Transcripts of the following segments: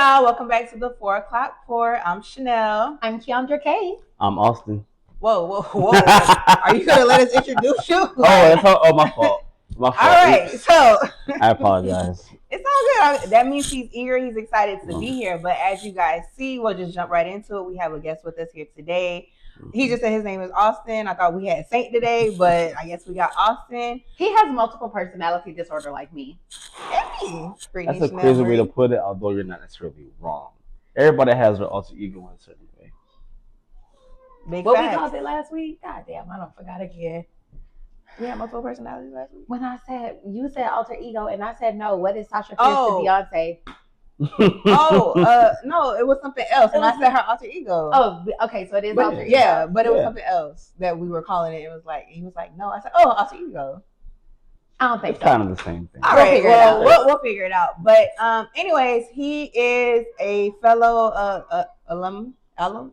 y'all, welcome back to the 4 o'clock pour. I'm Chanel. I'm Keandra K. I'm Austin. Whoa. Are you gonna let us introduce you? My fault. My fault. All right, so I apologize. It's all good. That means he's eager, he's excited to be here. But as you guys see, we'll just jump right into it. We have a guest with us here today. He just said his name is Austin. I thought we had Saint today, but I guess we got Austin. He has multiple personality disorder like me. That's a crazy way to put it, although you're not necessarily wrong. Everybody has their alter ego in a certain way. What we called it last week? God damn, I don't forgot again. We had multiple personalities last week? When you said alter ego, and I said no. What is Sasha Fierce to Beyonce? No, it was something else, and I said her alter ego. Oh, okay, so it is alter ego. Yeah, but it was something else that we were calling it. It was like he was like, no. I said, oh, alter ego. I don't think it's kind of the same thing. All right, we'll figure it out. But anyways, he is a fellow alum. Go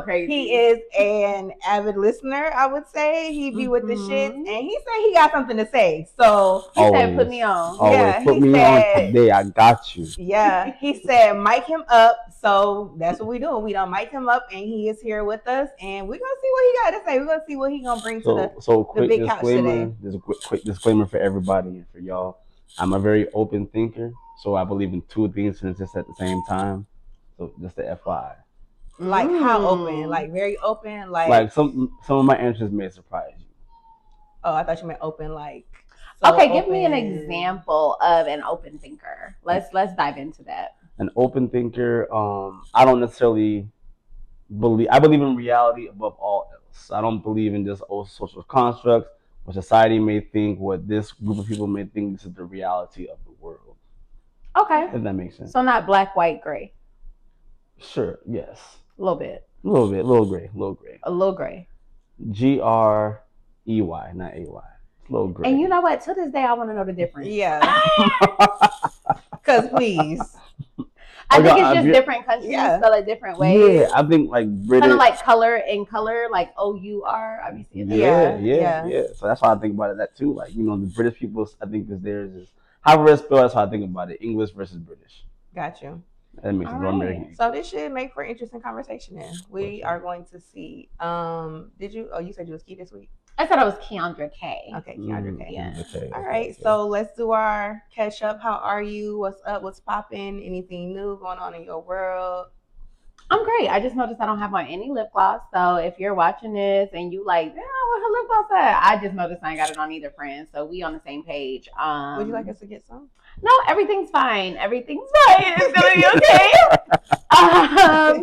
crazy. He is an avid listener, I would say. He be with the shits, and he said he got something to say. So he said, "Put me on." Put me on today. I got you. Yeah, he said, "Mic him up." So that's what we do. We don't mic him up, and he is here with us, and we're gonna see what he got to say. We're gonna see what he gonna bring to the big couch today. There's a quick disclaimer for everybody and for y'all. I'm a very open thinker, so I believe in two things and just at the same time. So just the FYI. Like how open? Like very open? Like some of my answers may surprise you. Oh, I thought you meant open like. So okay, give me an example of an open thinker. Let's dive into that. An open thinker. I don't necessarily believe. I believe in reality above all else. I don't believe in just old social constructs. What society may think, what this group of people may think, this is the reality of the world. Okay. If that makes sense. So not black, white, gray. Sure. Yes. A little bit. A little gray. A little gray. GREY, not AY. It's a little gray. And you know what? To this day, I want to know the difference. Yeah. Because please. I think it's just different countries spell it different ways. Yeah, I think like British. Kind of like color in color, like OUR. I've seen that. Yeah. So that's why I think about it that too. Like, the British people, I think is theirs is however it's spelled. That's how I think about it. English versus British. Got you. That makes it American. So this should make for interesting conversation then. We are going to see. You said you was Key this week? I said I was Keandra K. Okay, Keandra K. Yeah. Okay, all right, so let's do our catch up. How are you? What's up? What's popping? Anything new going on in your world? I'm great. I just noticed I don't have on any lip gloss. So if you're watching this and you like, what her lip gloss at? I just noticed I ain't got it on either, friend. So we on the same page. Would you like us to get some? No, everything's fine. Everything's fine. It's gonna be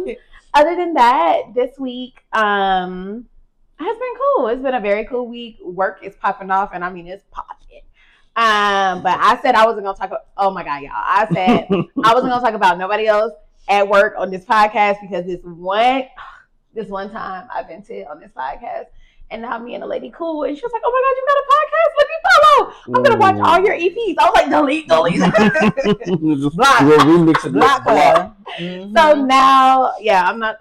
okay. Other than that, this week has been cool. It's been a very cool week. Work is popping off, and I mean it's popping. But I said I wasn't gonna talk about. Oh my god, y'all! I said I wasn't gonna talk about nobody else at work on this podcast because this one time I've been to on this podcast. And now me and the lady cool, and she was like, "Oh my God, you got a podcast? Let me follow. I'm gonna watch all your EPs." I was like, "Delete." Block. So now,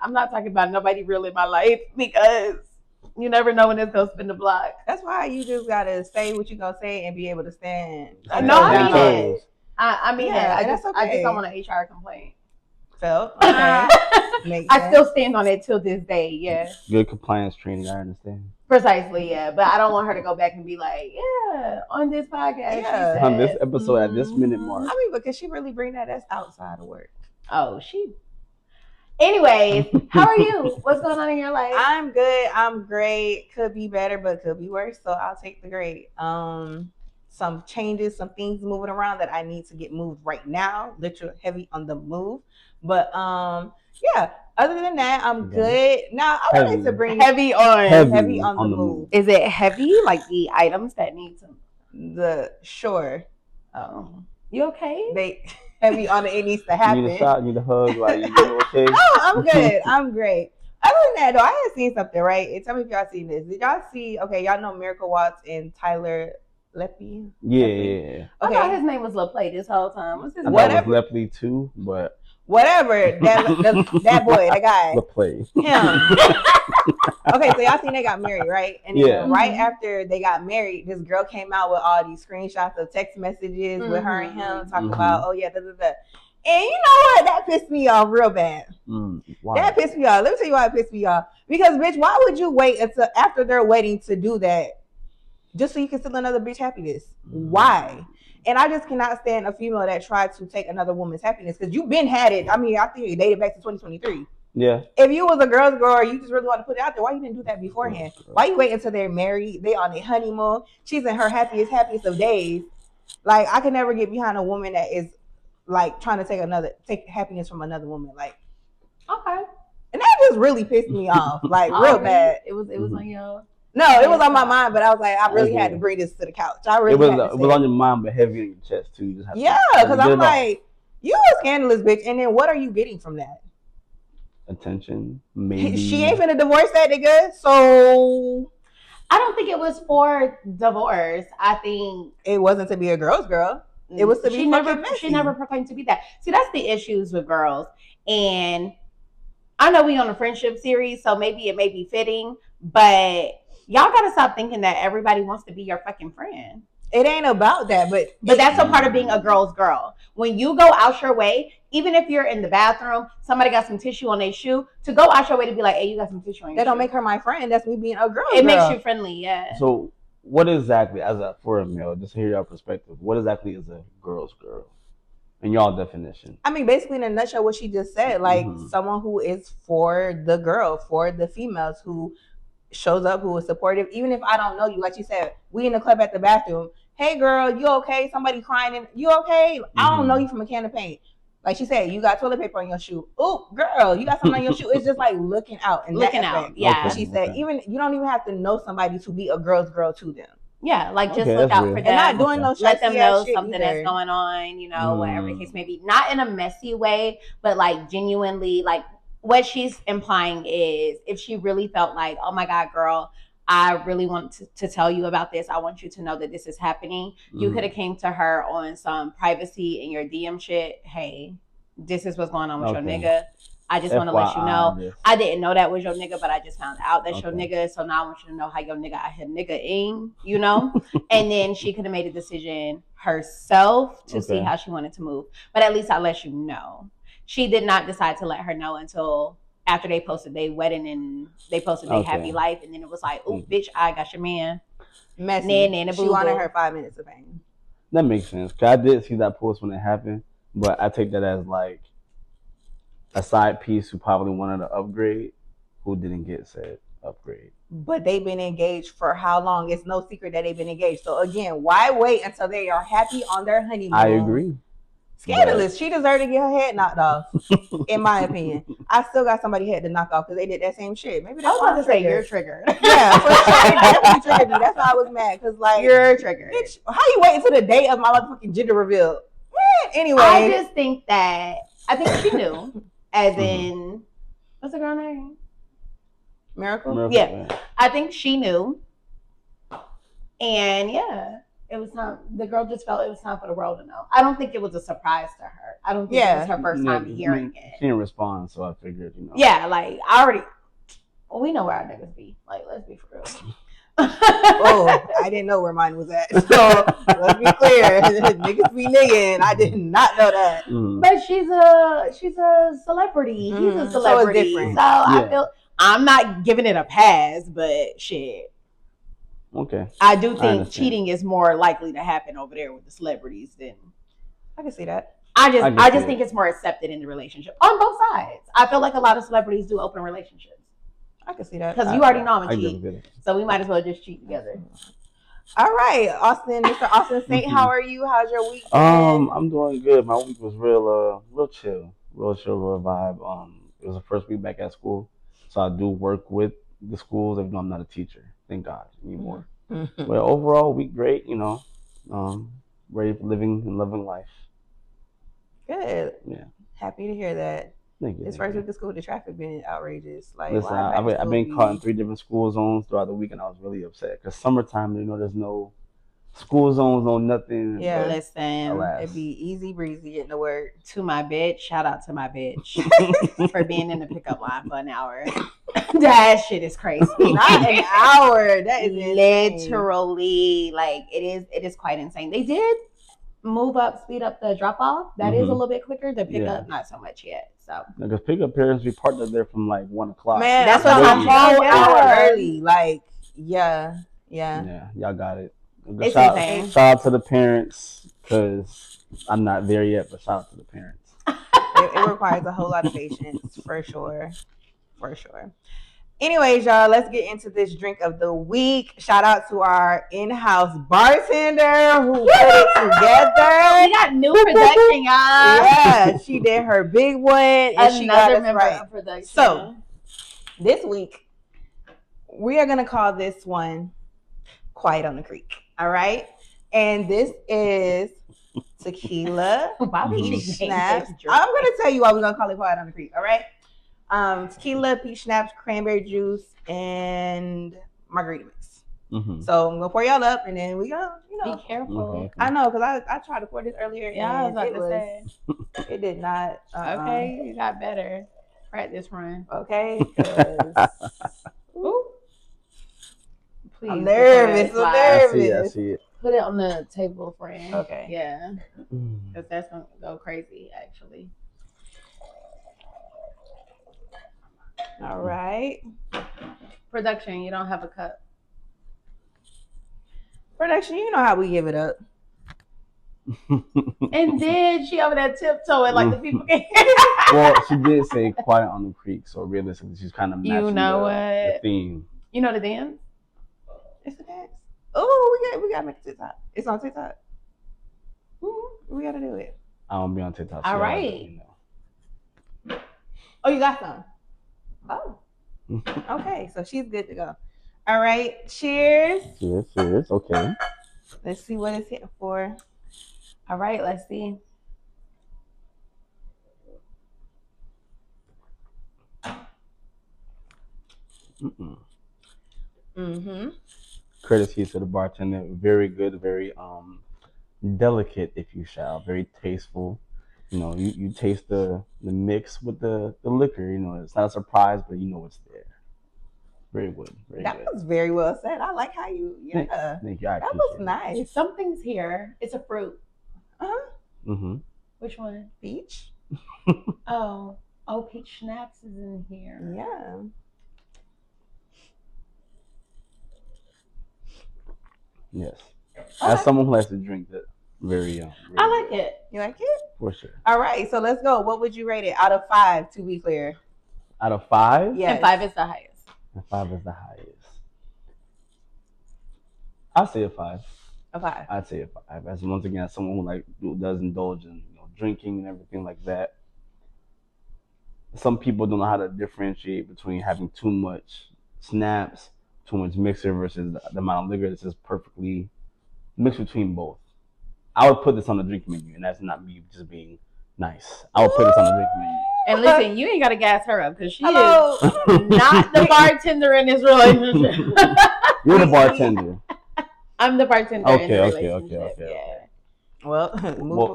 I'm not talking about nobody real in my life because you never know when it's gonna spin the block. That's why you just gotta say what you gonna say and be able to stand. I mean it. I mean it. I just don't want an HR complaint. So I still stand on it till this day. Yeah. Good compliance training. I understand. Precisely, yeah. But I don't want her to go back and be like, on this podcast, said, on this episode at this minute mark. I mean, because she really bring that's outside of work. Oh, Anyways, how are you? What's going on in your life? I'm good. I'm great. Could be better, but could be worse. So I'll take the great. Some changes, some things moving around that I need to get moved right now. Literally heavy on the move. But other than that, I'm good. Now I wanted to bring heavy on the move. Is it heavy? Like the items that need to sure. You okay? They heavy on it needs to happen. You need a shot, need a hug, like you okay? No, I'm good. I'm great. Other than that though, I had seen something, right? And tell me if y'all seen this. Did y'all see y'all know Miracle Watts and Tyler Leppy? Yeah. I thought his name was LaPlay this whole time. What's his name? Whatever. Lepley too, but whatever that boy, that guy, The play. him. Okay, so y'all seen they got married, right? And then Yeah. right after they got married, this girl came out with all these screenshots of text messages with her and him talking about, oh yeah, da da da. And you know what? That pissed me off real bad. Wow. That pissed me off. Let me tell you why it pissed me off. Because bitch, why would you wait until after their wedding to do that? Just so you can steal another bitch happiness. Why? And I just cannot stand a female that tried to take another woman's happiness because you've been had it. I mean, I think you dated back to 2023. Yeah. If you was a girl's girl or you just really want to put it out there, why you didn't do that beforehand? Why you wait until they're married? They on their honeymoon. She's in her happiest of days. Like, I can never get behind a woman that is like trying to take happiness from another woman. Like, okay. And that just really pissed me off. Like, real bad. It was on your... No, it was on my mind, but I was like, I really had to bring this to the couch. I really it was on your mind, but heavy on your chest too. You just because I'm like, you a scandalous bitch, and then what are you getting from that? Attention, maybe. She ain't finna divorce that nigga, so I don't think it was for divorce. I think it wasn't to be a girl's girl. It was to be she never proclaimed to be that. See, that's the issues with girls. And I know we on a friendship series, so maybe it may be fitting, but y'all gotta stop thinking that everybody wants to be your fucking friend. It ain't about that, but that's a part of being a girl's girl. When you go out your way, even if you're in the bathroom, somebody got some tissue on their shoe, to go out your way to be like, hey, you got some tissue on your shoe. That don't make her my friend. That's me being a girl. It makes you friendly, yeah. So what exactly, for a male, just to hear your perspective, what exactly is a girl's girl? In y'all definition. I mean, basically in a nutshell, what she just said, like someone who is for the girl, for the females, who shows up, who is supportive, even if I don't know you. Like you said, we in the club at the bathroom. Hey girl, you okay? Somebody crying and you okay? I don't know you from a can of paint. Like she said, you got toilet paper on your shoe. Oh, girl, you got something on your shoe. It's just like looking out and looking out. Yeah. Okay. She said, even you don't even have to know somebody to be a girl's girl to them. Yeah, like just look out for them. And not doing no let them know something either. That's going on, you know, whatever the case may be. Not in a messy way, but like genuinely, like what she's implying is if she really felt like, oh my God, girl, I really want to tell you about this. I want you to know that this is happening. You could have came to her on some privacy in your DM shit. Hey, this is what's going on with your nigga. I just want to let you know. I didn't know that was your nigga, but I just found out that's your nigga. So now I want you to know how your nigga out here nigga-ing, you know? And then she could have made a decision herself to see how she wanted to move. But at least I let you know. She did not decide to let her know until after they posted their wedding and they posted their happy life. And then it was like, oh, bitch, I got your man. Messy. She wanted her 5 minutes of fame. That makes sense. Cause I did see that post when it happened, but I take that as like a side piece who probably wanted to upgrade, who didn't get said upgrade. But they've been engaged for how long? It's no secret that they've been engaged. So again, why wait until they are happy on their honeymoon? I agree. Scandalous. She deserved to get her head knocked off, in my opinion. I still got somebody head to knock off because they did that same shit. Maybe that's why I was about to say you're triggered. Yeah, for sure. It definitely triggered me. That's why I was mad. Because, like, you're triggered. Bitch, how you wait until the day of my motherfucking gender reveal? Man, anyway. I just think she knew. As in, what's the girl name? Miracle? Yeah. I think she knew. And yeah. It was time. The girl just felt it was time for the world to know. I don't think it was a surprise to her. I don't think it was her first time hearing it. She didn't respond, so I figured, Yeah, like we know where our niggas be. Like, let's be for real. Oh, I didn't know where mine was at. So let's be clear, niggas be niggas. I did not know that. But she's a celebrity. He's a celebrity. So it's different. So I feel I'm not giving it a pass, but shit. Okay. I do think cheating is more likely to happen over there with the celebrities than. I can see that. I just think it's more accepted in the relationship on both sides. I feel like a lot of celebrities do open relationships. I can see that because you already know I'm a cheat, so we might as well just cheat together. All right, Austin, Mr. Austin Saint, how are you? How's your week? I'm doing good. My week was real chill, real vibe. It was the first week back at school, so I do work with the schools, even though I'm not a teacher. Thank God anymore. But overall, week great. Ready for living and loving life. Good. Yeah. Happy to hear that. Thank you. This first week of school, the traffic been outrageous. Like, listen, I've been caught in 3 different school zones throughout the week, and I was really upset because summertime, there's no School zones know nothing. Yeah. But Listen, alas. It'd be easy breezy getting to work. to my bitch, shout out to my bitch for being in the pickup line for an hour. That shit is crazy. Not an hour. That is insane. Literally, like it is quite insane. They did speed up the drop off. That is a little bit quicker. The pickup, not so much yet. So because pickup parents be parked up there from like 1 o'clock. Man, that's I'm what talking I'm about saying. hour early. Like, yeah. Yeah, y'all got it. It's Shout out to the parents, because I'm not there yet, but shout out to the parents. It requires a whole lot of patience, for sure. For sure. Anyways, y'all, let's get into this drink of the week. Shout out to our in-house bartender who put it together. We got new production, y'all. Yeah, she did her big one, and she got us member right. of production. So, this week, we are going to call this one Quiet on the Creek, all right? And this is tequila, peach schnapps. I'm going to tell you why we're going to call it Quiet on the Creek, all right? Tequila, peach schnapps, cranberry juice, and margarita mix. So I'm gonna pour y'all up, and then we go. Be careful. Okay. I know, because I tried to pour this earlier. Yeah, I was about to say. It did not. Okay, you got better. Practice run. Okay. Ooh. Please. I'm nervous. I see it. Put it on the table, friend. Okay. Yeah. Because that's gonna go crazy, actually. All right. Production, you don't have a cup. Production, you know how we give it up. And then she over there tiptoeing like the people can hear. Well, she did say Quiet on the Creek, so realistically, she's kind of matching the theme. You know the dance? It's a dance. Oh, we got to make it TikTok. It's on TikTok. We got to do it. I won't be on TikTok. All right. Oh, you got some? Oh. Okay, so she's good to go. All right, cheers. Cheers. Okay. Let's see what it's hitting for. All right, let's see. Courtesy to the bartender. Very good, very delicate, if you shall. Very tasteful. You know, you taste the mix with the liquor. You know, it's not a surprise, but you know it's there. Very good. That was very well said. I like how you. Yeah. Thank you. That was nice. Something's here. It's a fruit. Which one? Peach. Oh, peach schnapps is in here. Yeah. Yes. As someone who likes to drink that, very I like it. You like it? For sure. All right, so let's go. What would you rate it out of 5? To be clear. Out of 5? Yeah. And 5 is the highest. And 5 is the highest. I'd say a 5. A 5. I'd say a 5. As once again, as someone who does indulge in drinking and everything like that. Some people don't know how to differentiate between having too much snaps, too much mixer versus the amount of liquor that's just perfectly mixed between both. I would put this on the drink menu, and that's not me just being nice. I would put this on the drink menu. And listen, you ain't got to gas her up because she is not the bartender in this relationship. You're the bartender. I'm the bartender in the relationship. Okay. Well,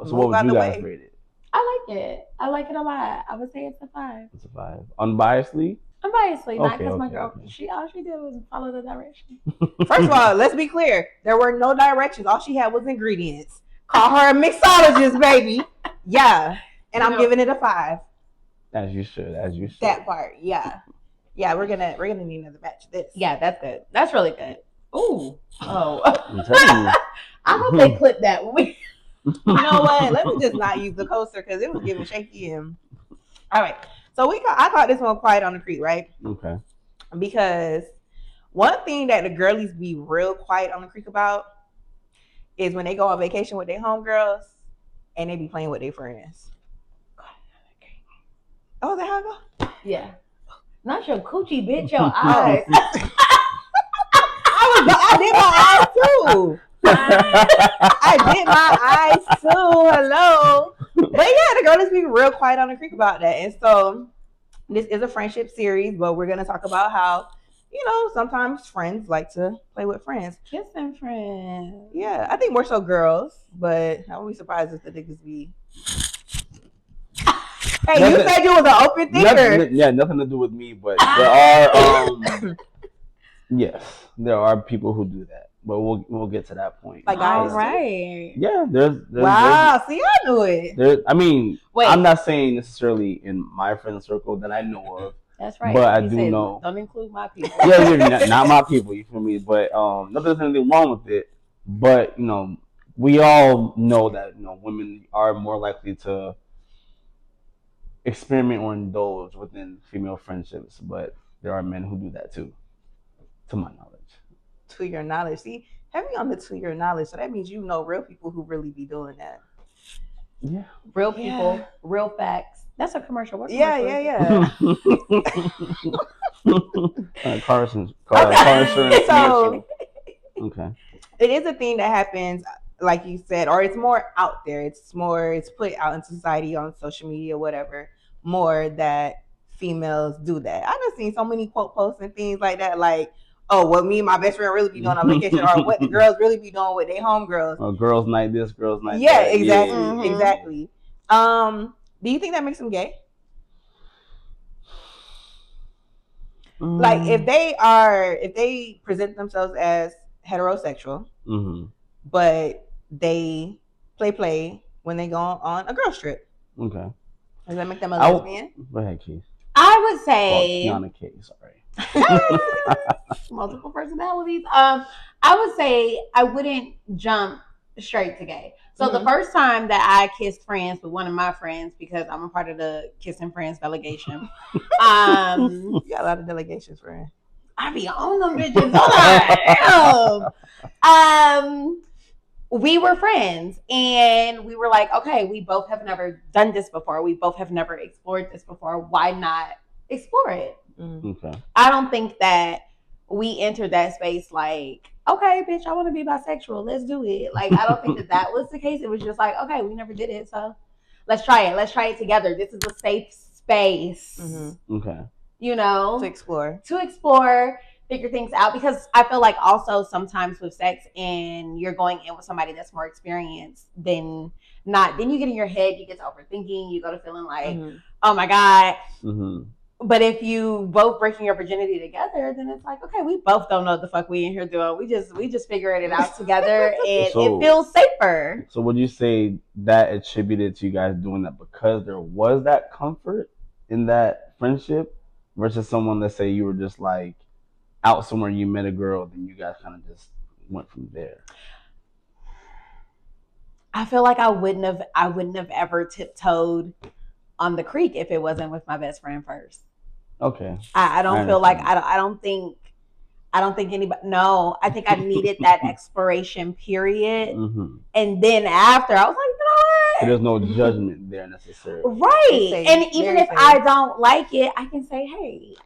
so what would you guys rate it? I like it. I like it a lot. I would say it's a 5. It's a 5. Unbiasedly? Unbiasedly, not because my girl. Okay. All she did was follow the direction. First of all, let's be clear. There were no directions. All she had was ingredients. Call her a mixologist, baby. Yeah. And I'm giving it a 5. As you should. That part, yeah. Yeah, we're gonna need another batch of this. Yeah, that's good. That's really good. Ooh. Oh. I'm telling you. I hope they clip that when we. You know what? Let me just not use the coaster because it was giving shaky. And all right, so I caught this one Quiet on the Creek, right? Okay. Because one thing that the girlies be real quiet on the creek about is when they go on vacation with their homegirls and they be playing with their friends. Oh, is that how it go? Yeah. Not your coochie, bitch. Your eyes. I did my eyes too. I did my eyes too. Hello. But yeah, the girlies be real quiet on the creek about that. And so this is a friendship series, but we're gonna talk about how sometimes friends like to play with friends. Kissing friends. Yeah, I think more so girls, but I wouldn't be surprised if the niggas be. Hey, you said you was an open thinker. Nothing to do with me, but there are yes, there are people who do that, but we'll get to that point. Like guys, all right. Yeah, there's wow. See, I knew it. I mean, Wait. I'm not saying necessarily in my friend circle that I know of. That's right. But I You do said, know. Don't include my people. Yeah, not my people. You feel me? But nothing's anything wrong with it. But we all know that women are more likely to experiment or indulge within female friendships, but there are men who do that too, to my knowledge. To your knowledge, see, heavy on the to your knowledge. So that means real people who really be doing that. Yeah, real people, real facts. That's a commercial. What yeah. Car insurance. So, okay. It is a thing that happens, like you said, or it's more out there. It's put out in society on social media, whatever, more that females do that. I've just seen so many quote posts and things like that, like, oh, what me and my best friend really be doing on vacation, or what the girls really be doing with their homegirls. Or girls night this, girls night yeah, that. Exactly, Mm-hmm. exactly. Do you think that makes them gay? Like if they present themselves as heterosexual, but they play when they go on a girl trip. Okay. Does that make them a lesbian? Go ahead, Keith. I would say Kiana K. Sorry. multiple personalities. I would say I wouldn't jump straight to gay. So the first time that I kissed friends with one of my friends, because I'm a part of the Kissing Friends delegation. You got a lot of delegations, friend. I be on them bitches. Hold on. We were friends and we were like, okay, we both have never done this before. We both have never explored this before. Why not explore it? Okay. I don't think that we entered that space like, okay, bitch, I want to be bisexual. Let's do it. Like, I don't think that was the case. It was just like, okay, we never did it. So let's try it. Let's try it together. This is a safe space. Okay. To explore. Figure things out, because I feel like also sometimes with sex and you're going in with somebody that's more experienced then you get in your head, you get to overthinking, you go to feeling like, oh my God. But if you both breaking your virginity together, then it's like, okay, we both don't know what the fuck we in here doing. We just figuring it out together and it feels safer. So would you say that attributed to you guys doing that because there was that comfort in that friendship versus someone, let's say you were just like out somewhere, you met a girl, then you guys kind of just went from there? I feel like I wouldn't have ever tiptoed on the creek if it wasn't with my best friend first. Okay. I don't feel like I don't think anybody. No, I think I needed that exploration period, and then after I was like, you know what? So there's no judgment there necessarily. Right, and even if I don't like it, I can say, hey,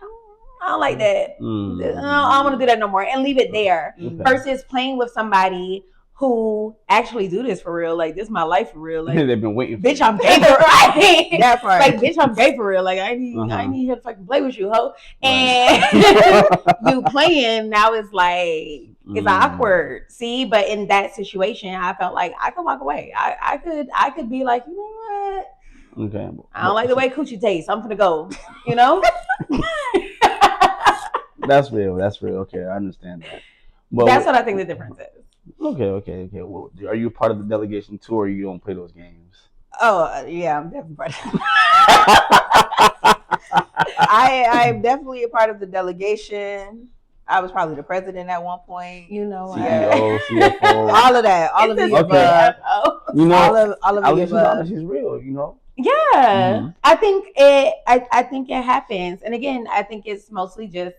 I don't like that. I don't want to do that no more, and leave it there. Versus playing with somebody who actually do this for real. Like, this is my life for real. Like, they've been waiting for bitch, I'm gay for right. That part. Like, bitch, I'm gay for real. Like, I need here to fucking play with you, ho. And you playing now is like, it's awkward. See, but in that situation, I felt like I could walk away. I could be like, you know what? Okay. I don't like the way coochie tastes. I'm gonna go. You know? That's real. Okay, I understand that. But that's what I think the difference is. Okay. Well, are you part of the delegation too, or you don't play those games? Oh, yeah, I'm definitely part of I'm definitely a part of the delegation. I was probably the president at one point. You know, CEO, CFO, all of that, all of the above. You know, all of the above. She's real, you know. Yeah, I think it happens, and again, I think it's mostly just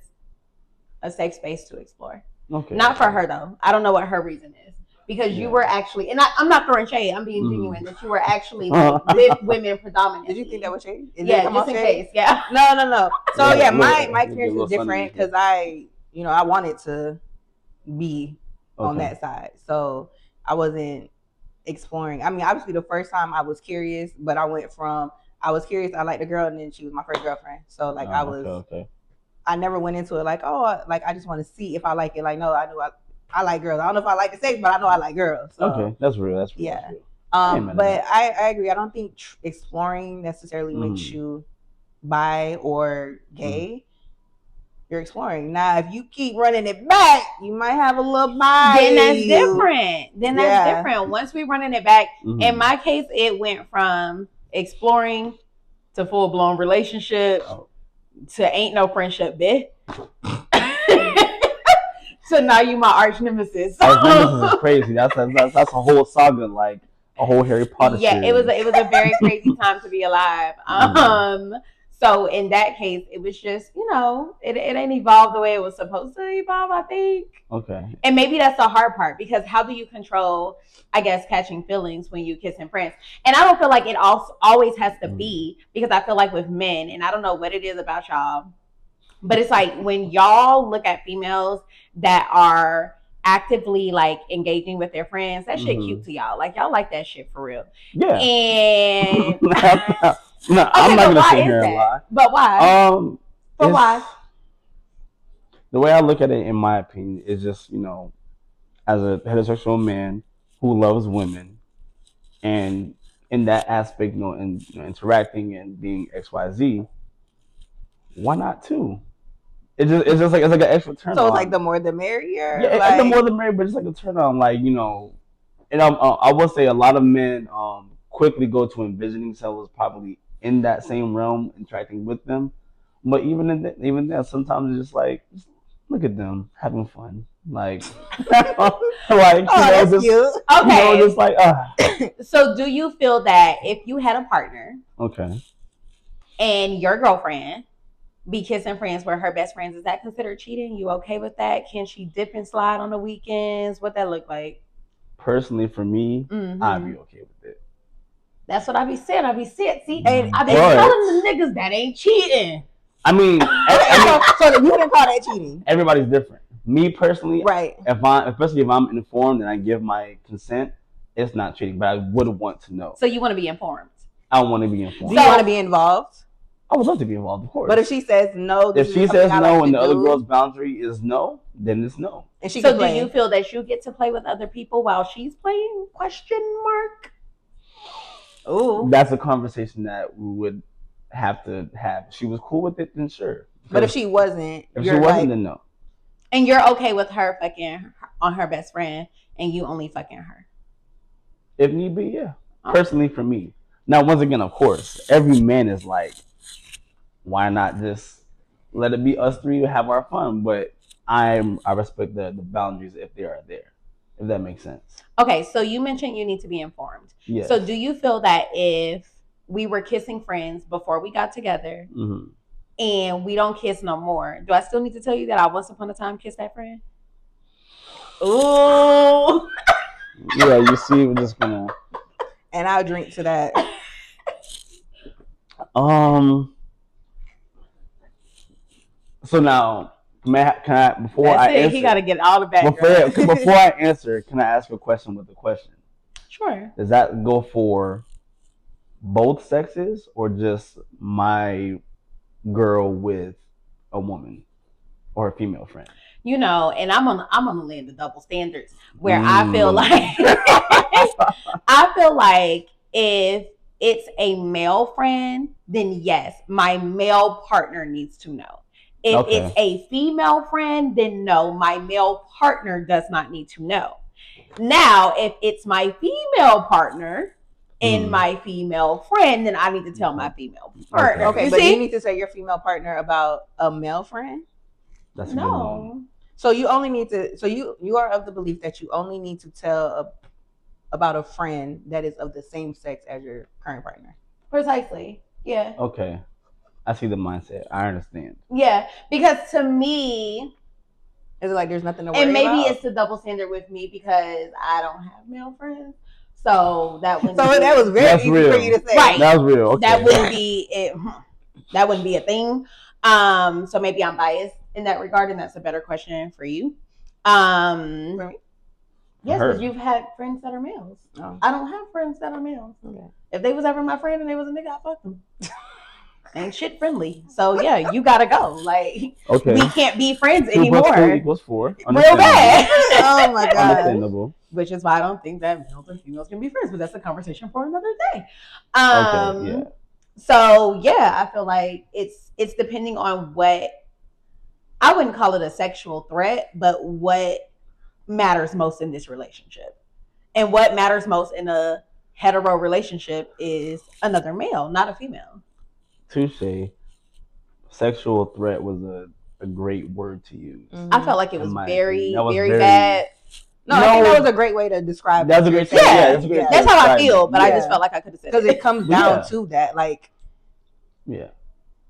a safe space to explore. Okay. Not for her though. I don't know what her reason is, because you were actually, and I'm not throwing shade. I'm being genuine that you were actually like, with women predominantly. Did you think that was shade? Yeah, just in case. Yeah. No. So my experience was different because I wanted to be on that side, so I wasn't exploring. I mean, obviously the first time I was curious, but I went from I was curious, I liked the girl, and then she was my first girlfriend. So like I I never went into it like, oh, I just want to see if I like it. Like, no, I like girls. I don't know if I like the sex, but I know I like girls. So, okay, that's real. That's real. yeah. That's real. But I agree. I don't think exploring necessarily makes you bi or gay. You're exploring. Now, if you keep running it back, you might have a little bi. Then that's different. That's different. Once we running it back, in my case, it went from exploring to full blown relationship to ain't no friendship, bitch. So now you my arch nemesis. Arch nemesis is crazy. That's a whole saga, like a whole Harry Potter. Yeah, series. It was a very crazy time to be alive. So in that case, it was just, it ain't evolved the way it was supposed to evolve, I think. Okay. And maybe that's the hard part, because how do you control, I guess, catching feelings when you kissing friends? And I don't feel like it always has to be, because I feel like with men, and I don't know what it is about y'all, but it's like when y'all look at females that are actively like engaging with their friends, that shit cute to y'all. Like y'all like that shit for real. Yeah. And no, okay, I'm not gonna sit here and lie. But why? But why? The way I look at it, in my opinion, is just, as a heterosexual man who loves women, and in that aspect, interacting and being XYZ, why not two? It's just like an extra turn on. So it's like the more the merrier. Yeah, like, the more the merrier, but it's like a turn on, like, And I will say a lot of men quickly go to envisioning themselves probably in that same realm, interacting with them. But even then, sometimes it's just like, look at them having fun, like, that's cute. Okay, just like. So, do you feel that if you had a partner, okay, and your girlfriend be kissing friends with her best friends, is that considered cheating? You okay with that? Can she dip and slide on the weekends? What that look like? Personally, for me, I'd be okay with it. That's what I be saying. I be saying, see, and I be telling the niggas that ain't cheating. I mean, so you wouldn't call that cheating. Everybody's different. Me personally, right? Especially if I'm informed and I give my consent, it's not cheating. But I would want to know. So you want to be informed? I want to be informed. Do you want to be involved? I would love to be involved, of course. But if she says no, if she says no, and the other girl's boundary is no, then it's no. And she so do you feel that you get to play with other people while she's playing? ? Ooh, that's a conversation that we would have to have. If she was cool with it, then sure. But if she wasn't, then no. And you're okay with her fucking on her best friend, and you only fucking her? If need be, yeah. Personally, for me. Now, once again, of course, every man is like, why not just let it be us three to have our fun? But I respect the boundaries if they are there, if that makes sense. Okay, so you mentioned you need to be informed. Yes. So do you feel that if we were kissing friends before we got together, and we don't kiss no more, do I still need to tell you that I once upon a time kissed that friend? Ooh. Yeah, you see, we're just gonna. And I'll drink to that. So now, can I before I answer? He got to get all the background. Before I answer, can I ask a question with a question? Sure. Does that go for both sexes or just my girl with a woman or a female friend? And I'm on the land of double standards where I feel like if it's a male friend, then yes, my male partner needs to know. If it's a female friend, then no, my male partner does not need to know. Now, if it's my female partner and my female friend, then I need to tell my female partner. Okay, but you need to tell your female partner about a male friend? That's a good one. So you only need to. So you are of the belief that you only need to tell about a friend that is of the same sex as your current partner. Precisely. Yeah. Okay. I see the mindset. I understand. Yeah, because to me, is it like there's nothing to worry about? And maybe it's the double standard with me because I don't have male friends. So that wouldn't that was very easy for you to say. Right. That was real. Okay. That wouldn't be it. That wouldn't be a thing. So maybe I'm biased in that regard, and that's a better question for you. For me? Yes, because you've had friends that are males. Oh. I don't have friends that are males. Okay. If they was ever my friend and they was a nigga, I fucked them. ain't shit friendly. So yeah, you gotta go. Like Okay. we can't be friends 2 anymore. plus 2 equals 4. Real bad. Oh my god. Understandable. Which is why I don't think that males and females can be friends, but that's a conversation for another day. Okay, yeah. So yeah, I feel like it's depending on what, I wouldn't call it a sexual threat, but what matters most in this relationship. And what matters most in a hetero relationship is another male, not a female. Touche. Sexual threat was a great word to use. I felt like it was very, very bad. No, I think that was a great way to describe That's it. a great Yeah, that's a great that's how I feel, but I Yeah. just felt like I could have said Because it comes down Yeah. to that. Like, Yeah.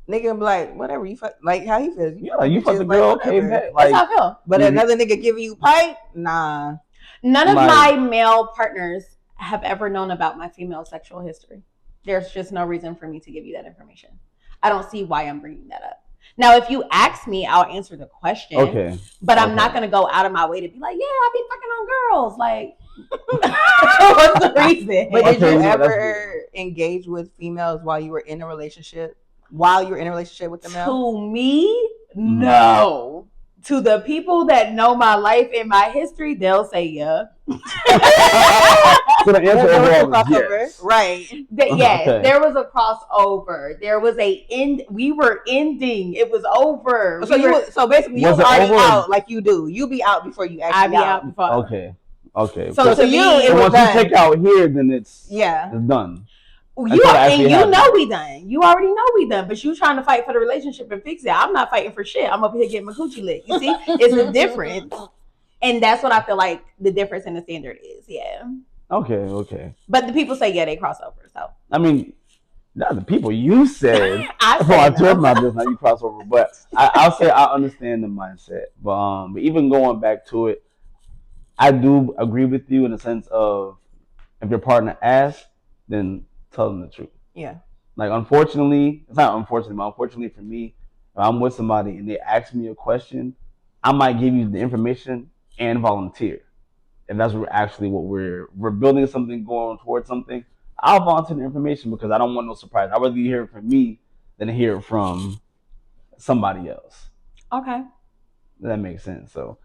nigga be like, whatever, you fuck, like how he feels. Yeah, like you fuck the bitches, girl, like, okay, whatever. bet. That's Like, how I feel. But Mhm. another nigga giving you pipe, nah. None of Like- my male partners have ever known about my female sexual history. There's just no reason for me to give you that information. I don't see why I'm bringing that up. Now, if you ask me, I'll answer the question. okay. But I'm Okay. not gonna go out of my way to be like, yeah, I be fucking on girls. Like, what's the reason? But did Okay, you no, that's ever engage with females while you were in a relationship? While you were in a relationship with the male? To me, no. To the people that know my life and my history, they'll say yeah. So the answer There was a overall is crossover. yes. Right. Yes, Okay. there was a crossover. There was a end. We were ending. It was over. So so basically you Was was it already over? out like you do. You be out before you I actually be out before. Okay. Okay. So to to you, me, it So was once done. you take out here, then it's Yeah. done. You Until it actually and you happens. know we done. You already know we done. But you trying to fight for the relationship and fix it. I'm not fighting for shit. I'm up here getting my coochie licked. You see, it's a difference, and that's what I feel like the difference in the standard is. Yeah. Okay. Okay. But the people say yeah, they cross over. So I mean, not the people you said. I That's why I say told no. about this. Now you cross over, but I'll say I understand the mindset. But even going back to it, I do agree with you in the sense of if your partner asks, then tell them the truth. Yeah. Like unfortunately, it's not unfortunately, but unfortunately for me, if I'm with somebody and they ask me a question, I might give you the information and volunteer. And that's actually what we're building something, going towards something. I'll volunteer the information because I don't want no surprise. I'd rather you hear it from me than hear it from somebody else. Okay. That makes sense. So,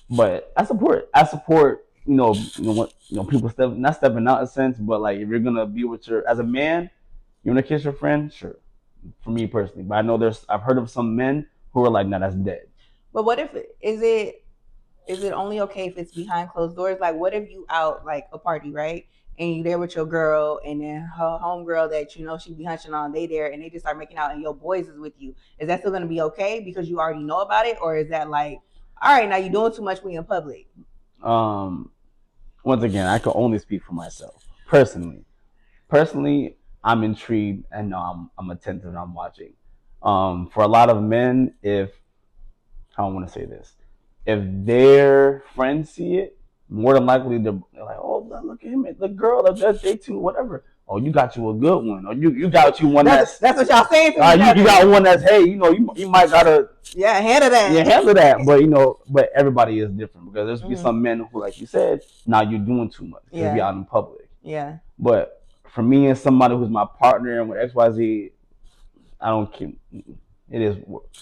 but I support. People not stepping out in a sense, but like if you're gonna be with as a man, you wanna kiss your friend, sure. For me personally, but I know I've heard of some men who are like, nah, that's dead. But what if is it only okay if it's behind closed doors? Like, what if you out like a party, right? And you there with your girl, and then her homegirl that you know she be hunching on, they there, and they just start making out, and your boys is with you. Is that still gonna be okay because you already know about it, or is that like, all right, now you're doing too much when you're in public? Once again, I can only speak for myself personally. Personally, I'm intrigued and no, I'm attentive and I'm watching. For a lot of men, if I don't want to say this, if their friends see it, more than likely they're like, oh, look at him, the girl, that's they too, whatever. Oh, you got you a good one, or you got you one That's what y'all saying. you got one that's hey, you might gotta handle that. yeah, handle that. But everybody is different because there's be some men who, like you said, now you're doing too much because you're out in public. Yeah. But for me and somebody who's my partner and with XYZ, I don't care. It is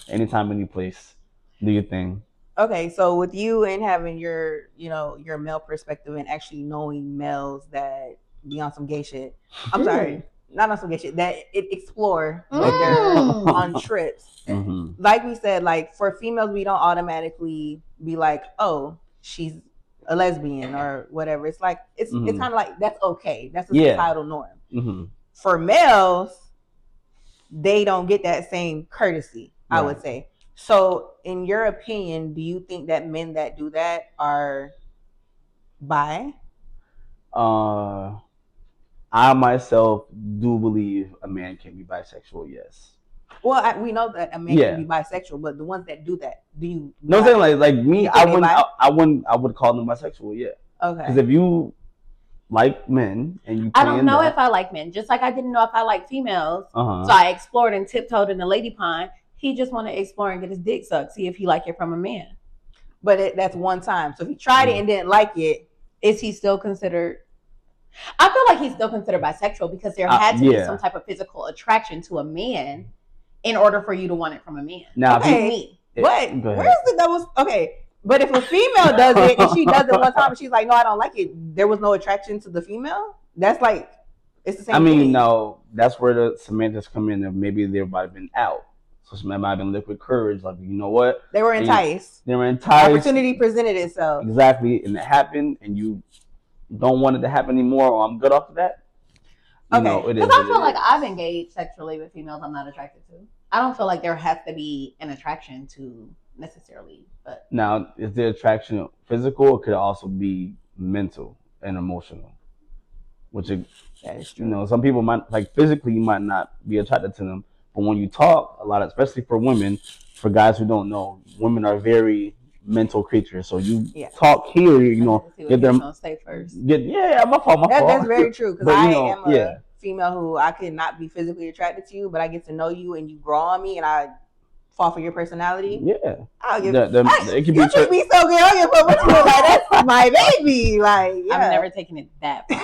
anytime, any place. Do your thing. Okay, so with you and having your male perspective and actually knowing males that be on some gay shit. I'm sorry, not on some gay shit. That explore when they're on trips. Mm-hmm. Like we said, like for females, we don't automatically be like, oh, she's a lesbian or whatever. It's like it's kind of like that's okay. That's a societal norm. Mm-hmm. For males, they don't get that same courtesy. Right. I would say. So, in your opinion, do you think that men that do that are bi? I myself do believe a man can be bisexual. Yes. Well, we know that a man can be bisexual, but the ones that do that, do you? No, I'm saying like me, I would call them bisexual. Yeah. Okay. Because if you like men and you, I don't know if I like men. Just like I didn't know if I like females, so I explored and tiptoed in the lady pond. He just want to explore and get his dick sucked, see if he like it from a man. But that's one time. So if he tried it and didn't like it, is he still considered? I feel like he's still considered bisexual because there had to be Yeah. some type of physical attraction to a man in order for you to want it from a man. Now, Okay. Me. But Go ahead. where's the double? Okay, but if a female does it and she does it one time and she's like, no, I don't like it. There was no attraction to the female. That's like, it's the same. I mean, thing. no, that's where the semantics come in. Of maybe they might have been out, so she might have been liquid courage. Like, you know what? They were enticed. They were enticed. Opportunity presented itself. Exactly, and it happened, and you don't want it to happen anymore. Or I'm good off that. You Okay. know, it is. Because I feel like I've engaged sexually with females I'm not attracted to. I don't feel like there has to be an attraction to necessarily, but Now, is the attraction physical? It could also be mental and emotional, which it, That is you know, some people might like physically you might not be attracted to them, but when you talk a lot, especially for women, for guys who don't know, women are very mental creatures. So you talk here, you know, get them gonna say first. Get my fault. That's very true because I am yeah. a female who I could not be physically attracted to you, but I get to know you and you grow on me and I fall for your personality. Yeah, I'll give it could you be treat me so good. I'll give a what you look like. That's my baby. Like, yeah. I've never taken it that far.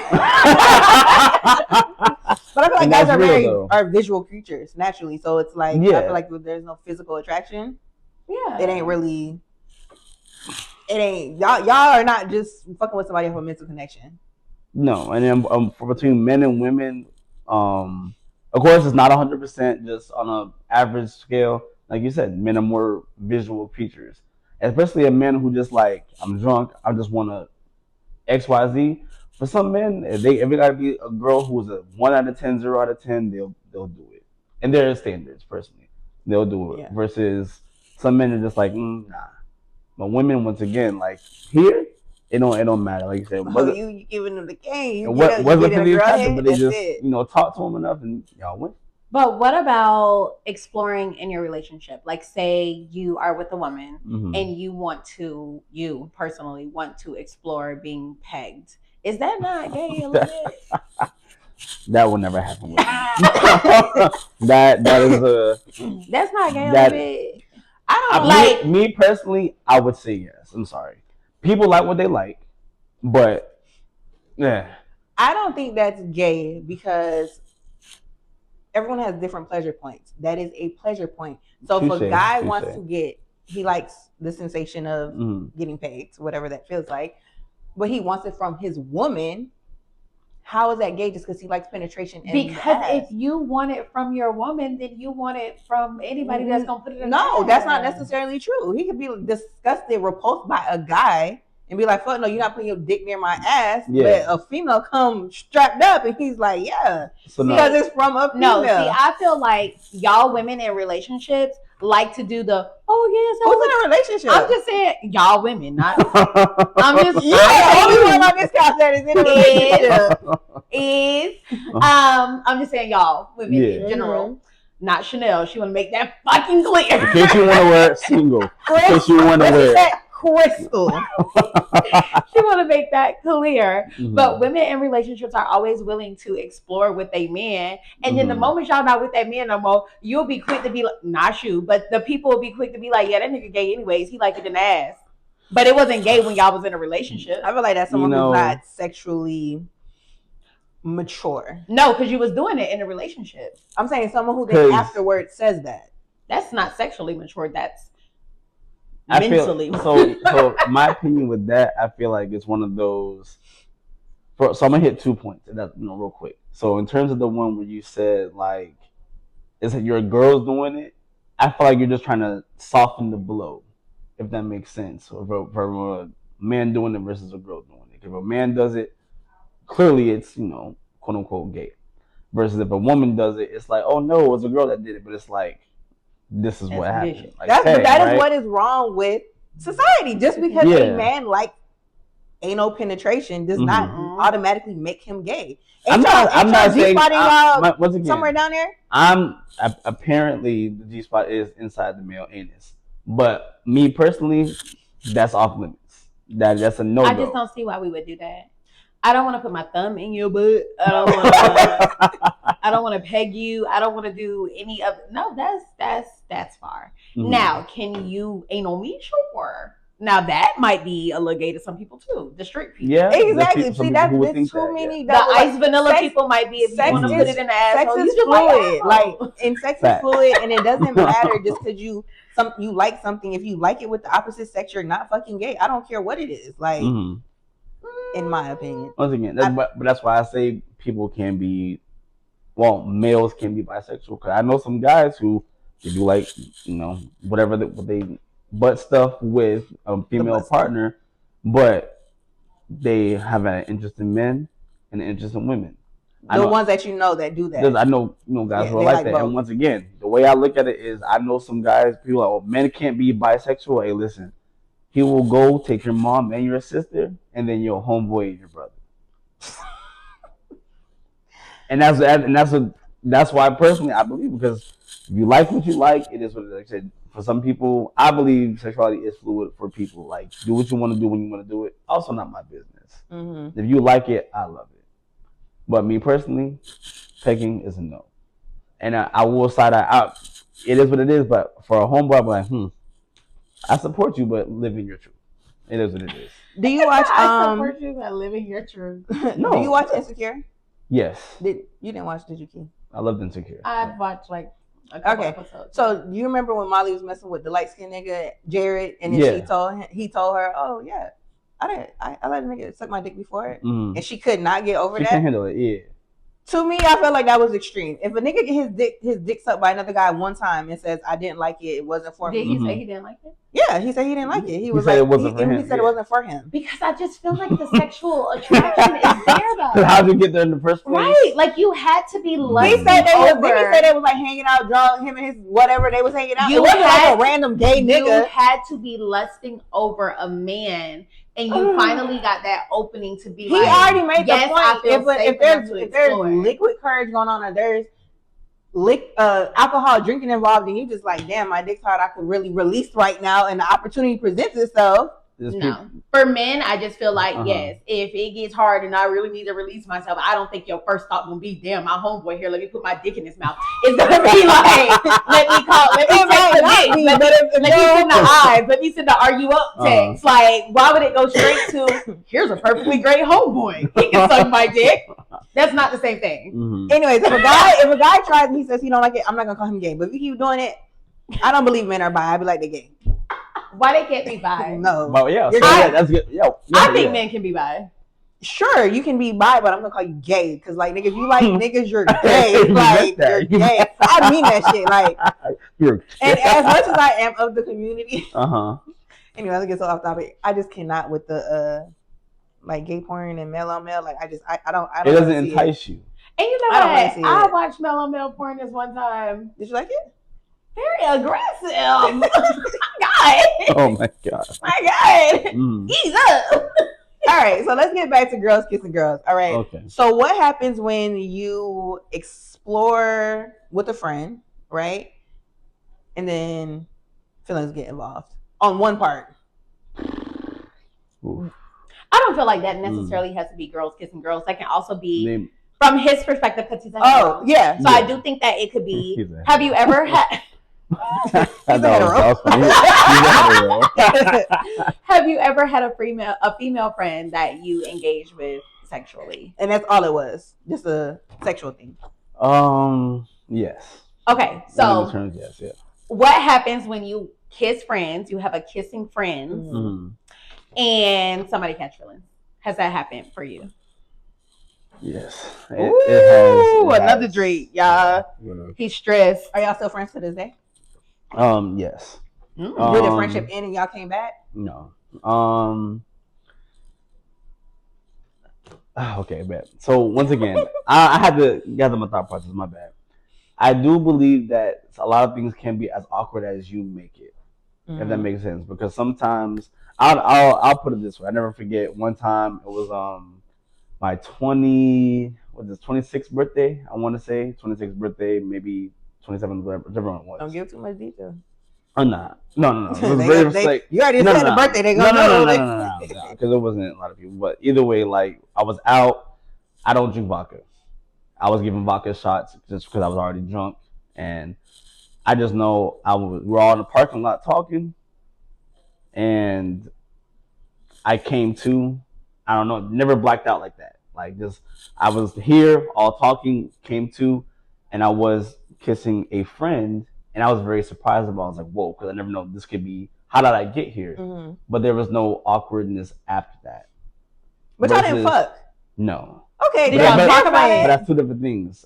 But I feel like And guys that's are real, are visual creatures naturally. So it's like I feel like if there's no physical attraction, it ain't really. It ain't y'all are not just fucking with somebody for a mental connection. No, and then for between men and women, of course, it's not 100% just on an average scale. Like you said, men are more visual creatures, especially a man who just like I'm drunk, I just want to XYZ. For some men, if it gotta be a girl who's a 1 out of 10, 0 out of 10, they'll do it, and their standards personally, they'll do it. Yeah. Versus some men are just like nah. But women, once again, like here, it don't matter. Like you said, you giving them the game. You wasn't really attractive, but they just it. Talk to them enough and y'all win. But what about exploring in your relationship? Like, say you are with a woman and you personally want to explore being pegged. Is that not gay a little bit? That will never happen with me. that is that's not gay a little bit. I don't like me personally. I would say yes. I'm sorry. People like what they like, but yeah. I don't think that's gay because everyone has different pleasure points. That is a pleasure point. So if a guy wants to he likes the sensation of getting paid, whatever that feels like, but he wants it from his woman. How is that gay just because he likes penetration? Because if you want it from your woman, then you want it from anybody that's gonna put it in. No, that's not necessarily true. He could be disgusted, repulsed by a guy and be like, fuck no, you're not putting your dick near my ass. Yeah. But a female come strapped up and he's like, yeah. So because it's from a female. No, see, I feel like y'all women in relationships like to do the who's in a relationship? I'm just saying y'all women, not I'm just the only one on this couch that is in a relationship I'm just saying y'all women in general. Not Chanel. She want to make that fucking clear. In case you want to wear it single. In case you want to wear it. Crystal. She want to make that clear. But women in relationships are always willing to explore with a man. And then the moment y'all not with that man no more, you'll be quick to be like, not you, but the people will be quick to be like, yeah, that nigga gay anyways. He like it in the ass. But it wasn't gay when y'all was in a relationship. I feel like that's someone who's not sexually mature. No, because you was doing it in a relationship. I'm saying someone who then afterwards says that. That's not sexually mature. That's mentally. So my opinion with that, I feel like it's one of those. So I'm gonna hit 2 points. That real quick. So in terms of the one where you said like, is it your girl's doing it? I feel like you're just trying to soften the blow, if that makes sense. Or for a man doing it versus a girl doing it. If a man does it, clearly it's quote unquote gay. Versus if a woman does it, it's like, oh no, it was a girl that did it, but it's like. This is what happened. Like, that is what is wrong with society. Just because a man likes anal penetration does not automatically make him gay. I'm not saying once again, somewhere down there. Apparently the G-spot is inside the male anus, but me personally, that's off limits. That's a no-go. I just don't see why we would do that. I don't want to put my thumb in your butt. I don't want to peg you. I don't want to do any of. No, that's far. Now, can you anal me? Sure. Now that might be a little gay to some people too. The street people. Yeah, Exactly. some See, people that's who would think too that, many. The double, ice like, vanilla sex, people might be if you sex want to Mhm. put is it in the sex asshole. is You just fluid. like Like, asshole. and sex is Fact. fluid, and it doesn't matter just because you like something. If you like it with the opposite sex, you're not fucking gay. I don't care what it is. Like, Mhm. in my opinion. Once again, but that's why I say people can be, well, males can be bisexual. Cause I know some guys who they do like, whatever what they butt stuff with a female butt stuff. partner, but they have an interest in men and an interest in women. The ones that you know that do that. I know guys Yeah, who are they like like that. both. And once again, the way I look at it is, I know some guys. People are like, oh, men can't be bisexual. Hey, listen, he will go take your mom and your sister, and then your homeboy and your brother. And that's why personally I believe, because if you like what you like, it is what it is. Like I said, for some people, I believe sexuality is fluid for people. Like, do what you want to do when you want to do it. Also, not my business. Mm-hmm. If you like it, I love it. But me personally, pegging is a no. And I will side that out. It is what it is. But for a homeboy, I'm like, I support you, but live in your truth. It is what it is. Do you watch? I support you by living your truth. No. Do you watch Insecure? Yes. You didn't watch? Did you, Key? I loved Insecure. I've watched like a couple episodes. So do you remember when Molly was messing with the light skinned nigga Jared, and then he told her, "Oh yeah, I let a nigga suck my dick before it," and she could not get over She that. can't handle it. Yeah. To me, I felt like that was extreme. If a nigga get his dick sucked by another guy one time and says, "I didn't like it, it wasn't for me," Did he say he didn't like it? Yeah, he said he didn't like it. He was said like, it wasn't for him. He said it wasn't for him. Because I just feel like the sexual attraction is there though. How'd you get there in the first place? Right, like you had to be He lusting said they was. over. Then he said they was like hanging out drunk. Him and his whatever they was hanging out. You It wasn't had- like a random gay You nigga. had to be lusting over a man, and you finally got that opening to be He like, already made yes, the point. I feel safe If there's enough to if there's explore. liquid courage going on, or there's alcohol drinking involved, and you just like, damn, my dick's hard. I could really release right now, and the opportunity presents itself. No. For men, I just feel like, yes, if it gets hard and I really need to release myself, I don't think your first thought gonna be, damn, my homeboy here, let me put my dick in his mouth. It's gonna be like, let me take the dick, let me send the eyes, let me send the are you up text. Like, why would it go straight to, here's a perfectly great homeboy, he can suck my dick? That's not the same thing. Anyways, if a guy tries and he says he don't like it, I'm not gonna call him gay. But if you keep doing it, I don't believe men are bi. I be like, they gay. Why they can't be bi? No. But yeah, that's good. I think men can be bi. Sure, you can be bi, but I'm gonna call you gay because, like, nigga, if you like niggas, you're gay. Like, you're gay. I mean that shit. Like, and as much as I am of the community, anyway, let's get so off topic. I just cannot with the like gay porn and male on male. Like, I don't. It doesn't entice you. And you know what? I watched male on male porn this one time. Did you like it? Very aggressive. My God. Oh my God. My God. Ease up. All right, so let's get back to girls kissing girls. All right. Okay. So what happens when you explore with a friend, right? And then feelings get involved on one part. Oof. I don't feel like that necessarily has to be girls kissing girls. That can also be from his perspective because he's a girl. Yeah. So I do think that it could be. Have you ever had? Have you ever had a female friend that you engaged with sexually? And that's all it was, just a sexual thing. Yes. Okay, so terms, yes, yeah. What happens when you kiss friends? You have a kissing friend, and somebody catch feelings. Has that happened for you? Yes. It has. Another Drake, y'all. He's stressed. Are y'all still friends to this day? Yes. Did the friendship end and y'all came back? No. Okay, bad. So once again, I had to gather my thought process. My bad. I do believe that a lot of things can be as awkward as you make it, if that makes sense. Because sometimes I'll put it this way. I never forget one time it was my 26th birthday. I want to say 26th birthday, maybe 27th, whatever it was. Don't give too much detail. Oh, no. It was very like, you already said the birthday. They gonna know. No, because it wasn't a lot of people. But either way, like I was out. I don't drink vodka. I was giving vodka shots just because I was already drunk, and I just know we were all in the parking lot talking, and I came to, I don't know, never blacked out like that. Like just, I was here, all talking, came to, and I was kissing a friend, and I was very surprised about. It. I was like, whoa, because I never know this could be. How did I get here? Mm-hmm. But there was no awkwardness after that. But y'all didn't fuck. No. Okay, did y'all talk about it? But that's two different things.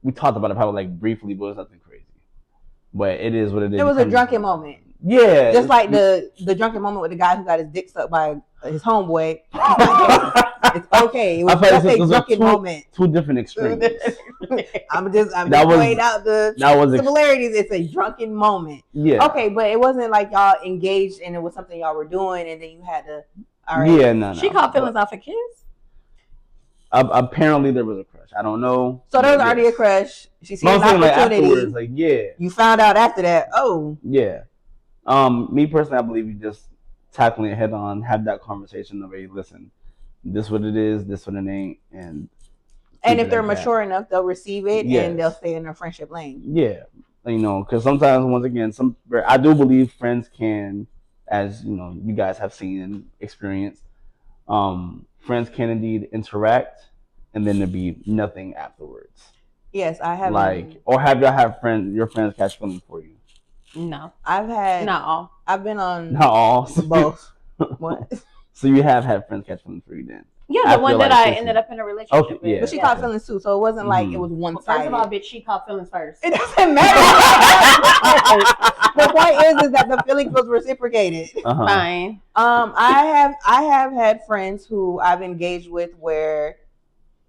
We talked about it probably like briefly, but it was nothing crazy. But it is what it is. It was a drunken moment. Yeah. Just like the drunken moment with the guy who got his dick sucked by his homeboy. It's okay. It was just a drunken moment. Two different extremes. I'm just pointing out the similarities. It's a drunken moment. Yeah. Okay, but it wasn't like y'all engaged and it was something y'all were doing and then you had to. All right. Yeah, no. She caught feelings off a kiss. Apparently there was a crush. I don't know. So there was already a crush. She seen an opportunity. Like, yeah. You found out after that. Oh. Yeah. Me personally, I believe you just tackling it head on, have that conversation of, hey, listen, this what it is, this what it ain't, and if they're mature enough, they'll receive it and they'll stay in their friendship lane. Yeah, because sometimes, once again, I do believe friends can, as you guys have seen and experienced, friends can indeed interact, and then there be nothing afterwards. Yes, I have. Or have y'all have your friends catch feelings for you? No, I've had not all. I've been on not all both. What? So you have had friends catch feelings for you then? Yeah, the one that I ended up in a relationship with. Yeah. But she caught feelings too, so it wasn't like it was one sided. First of all, bitch, she caught feelings first. It doesn't matter. The point is that the feelings was reciprocated. Fine. I have had friends who I've engaged with where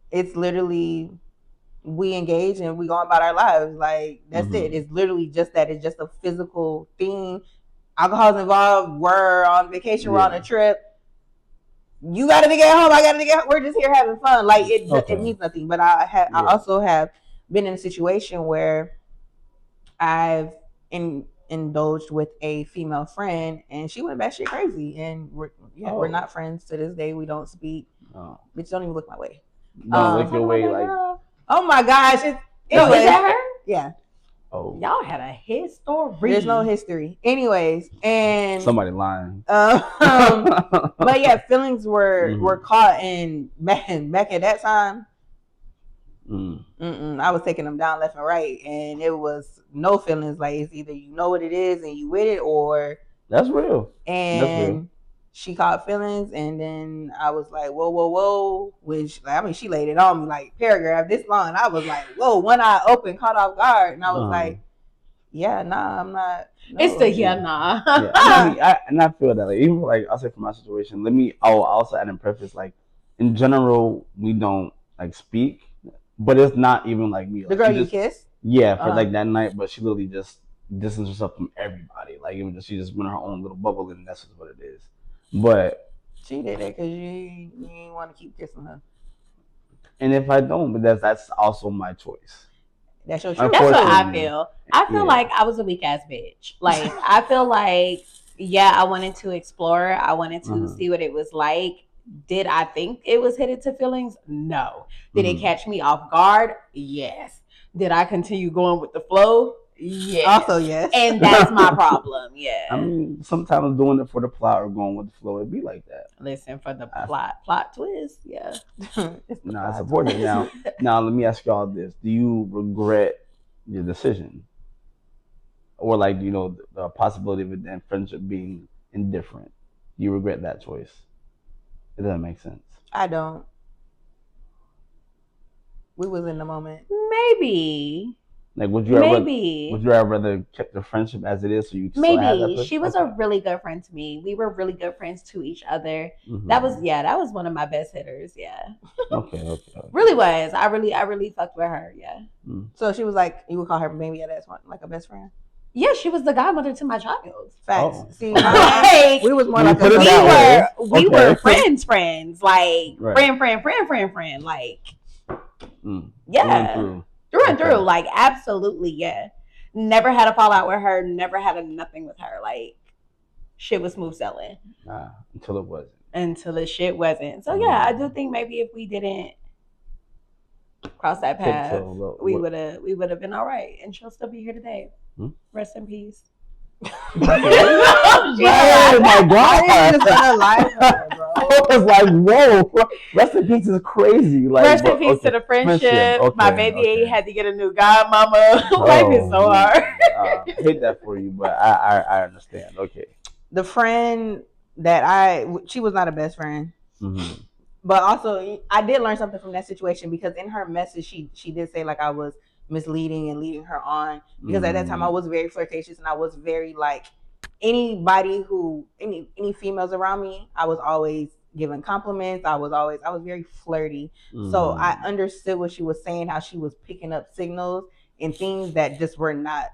it's literally we engage and we go about our lives. Like that's it. It's literally just that. It's just a physical thing. Alcohol's involved. We're on vacation. We're on a trip. You got to get home. I got to get home. We're just here having fun. Like it means nothing. But I also have been in a situation where I've indulged with a female friend and she went batshit crazy. And we're not friends to this day. We don't speak. Bitch, don't even look my way. Don't look your way like. Oh my gosh! Is that her? Yeah. Oh. Y'all had a history. There's no history. Anyways, and somebody lying. But yeah, feelings were caught, and back at that time, I was taking them down left and right, and it was no feelings. Like it's either you know what it is and you with it, or that's real. And that's real. She caught feelings, and then I was like, whoa, which she laid it on me like paragraph this long. I was like, whoa, one eye open, caught off guard, and I was like, yeah, nah, I'm not. No. It's the nah. Yeah, I feel that even like I'll say for my situation. I'll also add in preface like in general we don't like speak, but it's not even like me. The girl you kissed? Yeah, for like that night, but she literally just distanced herself from everybody. Like she just went in her own little bubble, and that's just what it is. But she did it because you didn't want to keep kissing her. And if I don't, but that's also my choice. That's your choice. That's what I feel. I feel like I was a weak ass bitch. Like I feel like I wanted to explore. I wanted to see what it was like. Did I think it was headed to feelings? No. Did it catch me off guard? Yes. Did I continue going with the flow? Yes. Also, yes. And that's my problem. Yeah. I mean, sometimes doing it for the plot or going with the flow, it'd be like that. Listen, for the plot twist, yeah. I support it. Now, let me ask y'all this: do you regret your decision, or like the possibility of a friendship being indifferent? Do you regret that choice? It doesn't make sense. I don't. We was in the moment. Maybe. Like, would you rather kept the friendship as it is so you can still have that she was a really good friend to me. We were really good friends to each other. Mm-hmm. That was one of my best hitters. Yeah. Okay. Really was. I really fucked with her. Yeah. So she was like, you would call her maybe that's one like a best friend. Yeah, she was the godmother to my child. Facts. Oh. See, we was more like we were friends, like friend, like yeah. Through and through, like absolutely, yeah. Never had a fallout with her. Never had a nothing with her. Like shit was smooth sailing. Until it wasn't. Until the shit wasn't. So yeah, I do think maybe if we didn't cross that path, we would have been all right. And she'll still be here today. Rest in peace. Oh my god! I just gonna lie for her, bro. I was like, whoa! Rest in peace is crazy. Like, Rest in peace okay. to the friendship. Okay, My baby okay. had to get a new godmama. Life is so hard. I hate that for you, but I understand. Okay. The friend she was not a best friend. Mm-hmm. But also, I did learn something from that situation because in her message, she did say like I was misleading and leading her on because at that time I was very flirtatious and I was very like any females around me, I was always giving compliments. I was very flirty. So I understood what she was saying, how she was picking up signals and things that just were not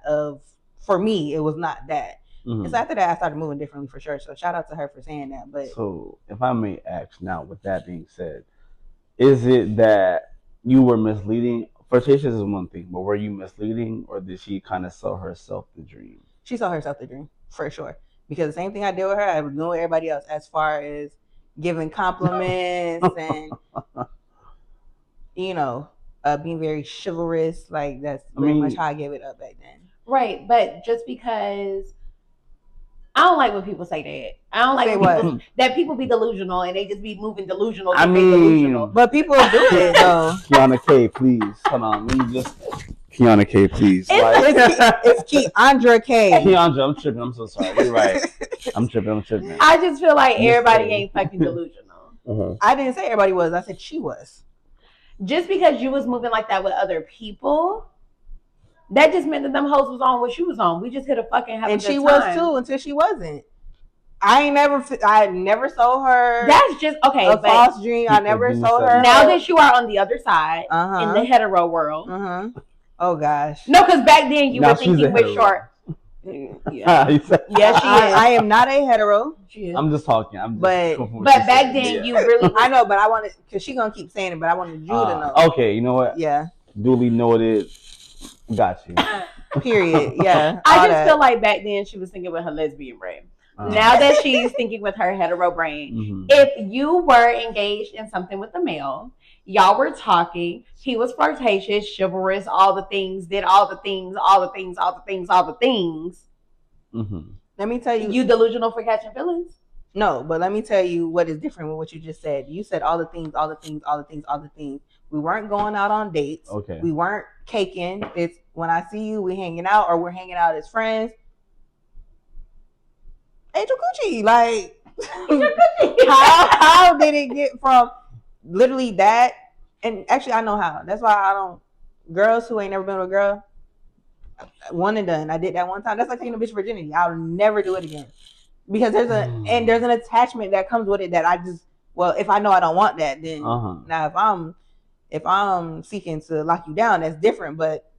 for me. It was not that. And so after that, I started moving differently for sure. So shout out to her for saying that. But so, if I may ask now, with that being said, is it that you were misleading? Flirtatious is one thing, but were you misleading, or did she kind of sell herself the dream? She saw herself the dream for sure. Because the same thing I did with her, I was doing with everybody else as far as giving compliments and being very chivalrous. Like that's pretty much how I gave it up back then. Right, but just because I don't like when people say that. I don't like that people be delusional and they just be moving delusional. Delusional. But people do it though. Kiana K, please. Hold on. Let me just. Kiana K, please. It's Keandra K. Keandra, I'm tripping. I'm so sorry. You're right. I'm tripping. I just feel like everybody ain't fucking delusional. I didn't say everybody was. I said she was. Just because you was moving like that with other people, that just meant that them hoes was on what she was on. We just hit a fucking have and a good she time. Was too until she wasn't. I never sold her. That's just okay. A false dream. I never sold her. Now that you are on the other side in the hetero world. Oh gosh. No, because back then you were thinking with short. Yeah, she is. I am not a hetero. She is. I'm just talking. But back then you really. I know, but I wanted because she's gonna keep saying it. But I wanted you to know. Okay, you know what? Yeah. Duly noted. Got you. Period. Yeah. I just feel like back then she was thinking with her lesbian brain. Now that she's thinking with her hetero brain, if you were engaged in something with a male, y'all were talking, he was flirtatious, chivalrous, all the things, did all the things. Let me tell you. You delusional for catching feelings? No, but let me tell you what is different with what you just said. You said all the things. We weren't going out on dates. Okay. We weren't caking. It's when I see you, we hanging out or we're hanging out as friends. Angel Coochie, like how did it get from literally that? And actually, I know how. That's why I don't. Girls who ain't never been with a girl, one and done. I did that one time. That's like taking a bitch virginity. I'll never do it again because there's an attachment that comes with it that I just if I know I don't want that, then now if I'm seeking to lock you down, that's different. But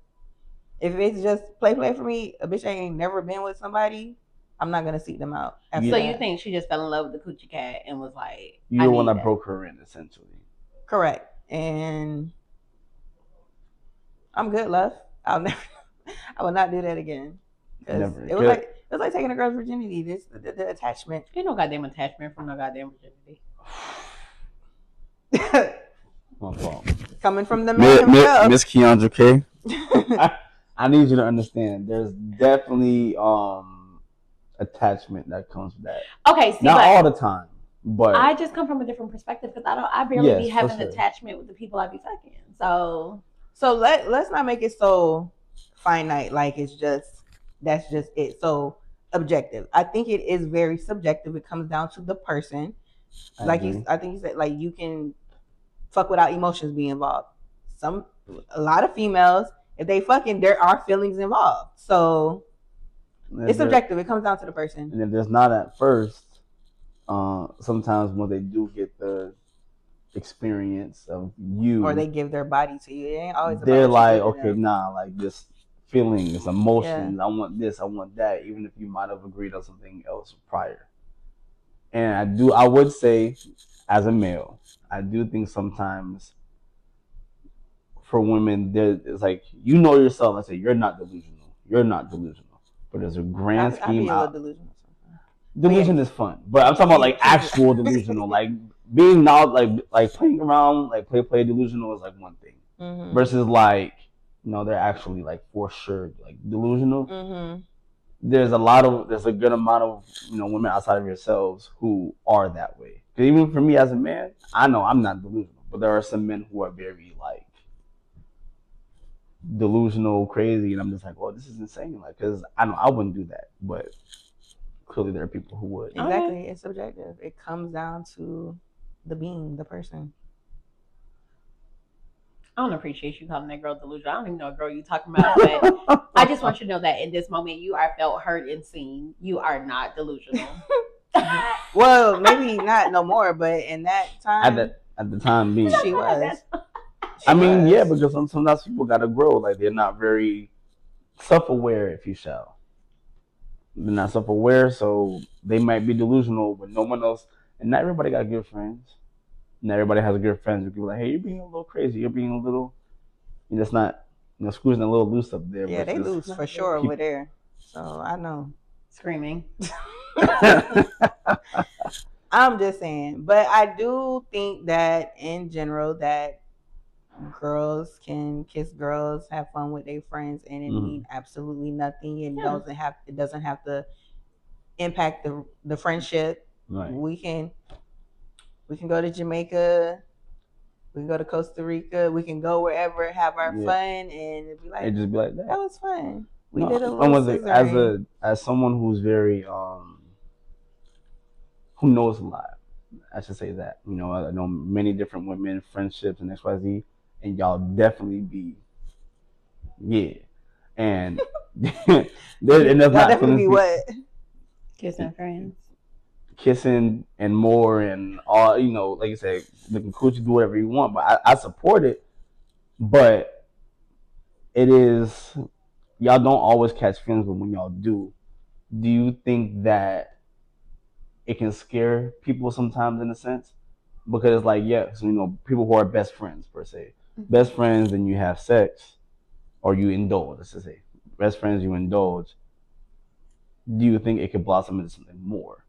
if it's just play for me, a bitch ain't never been with somebody, I'm not gonna seek them out. So you think she just fell in love with the coochie cat and was like, you're the one that broke her in, essentially. Correct. And I'm good, love. I will not do that again. Never. It was like taking a girl's virginity. The attachment. Ain't no goddamn attachment from no goddamn virginity. My fault. Coming from the man himself. Miss Keandra K. I need you to understand. There's definitely attachment that comes with that. Okay, see, not all the time, but I just come from a different perspective because I barely be having attachment with the people I be fucking. So let's not make it so finite. Like that's just it. So objective. I think it is very subjective. It comes down to the person. I think you said like you can fuck without emotions being involved. A lot of females, if they fucking, there are feelings involved. So it's subjective. It comes down to the person. And if there's not at first, sometimes when they do get the experience of you, or they give their body to you, it ain't always. They're like, okay, nah, like this feeling, this emotion. Yeah. I want this, I want that, even if you might have agreed on something else prior. And I would say, as a male, I do think sometimes for women, it's like, you know yourself and say, you're not delusional. But there's a grand scheme out. Delusion is fun. But I'm talking about like actual delusional. Like being not like playing around, like play delusional is like one thing. Mm-hmm. Versus like, they're actually like for sure like delusional. Mm-hmm. there's a good amount of women outside of yourselves who are that way. 'Cause even for me as a man, I know I'm not delusional, but there are some men who are very like delusional, crazy, and I'm just like, well, this is insane. Like, because I know I wouldn't do that, but clearly there are people who would. Exactly, it's subjective. It comes down to the person. I don't appreciate you calling that girl delusional. I don't even know what girl you talking about, but I just want you to know that in this moment you are felt, heard, and seen. You are not delusional. Well, maybe not no more, but in that time, at the time being, she was. I mean, yeah, because sometimes people gotta grow. Like they're not very self-aware, if you shall. They're not self-aware, so they might be delusional, but no one else. And not everybody got good friends. Not everybody has good friends who can be like, "Hey, you're being a little crazy. You're being a little. You're just not, squeezing a little loose up there." Yeah, they lose for sure over there. So I know. Screaming. I'm just saying, but I do think that in general that girls can kiss girls, have fun with their friends, and it mean absolutely nothing. It doesn't have to impact the friendship. Right. We can go to Jamaica, we can go to Costa Rica, we can go wherever, have our fun, and it'd be like it just be like that. That was fun. We did a little as someone who's very who knows a lot. I should say that. I know many different women, friendships, and XYZ, and y'all definitely be, and and that's not definitely be what kissing friends, kissing and more, and all like you said, looking cool, you do whatever you want. But I support it, but it is y'all don't always catch feelings, but when y'all do you think that it can scare people sometimes in a sense? Because it's like, yes, people who are best friends per se. Best friends, then you have sex, or you indulge, let's just say. Best friends, you indulge. Do you think it could blossom into something more?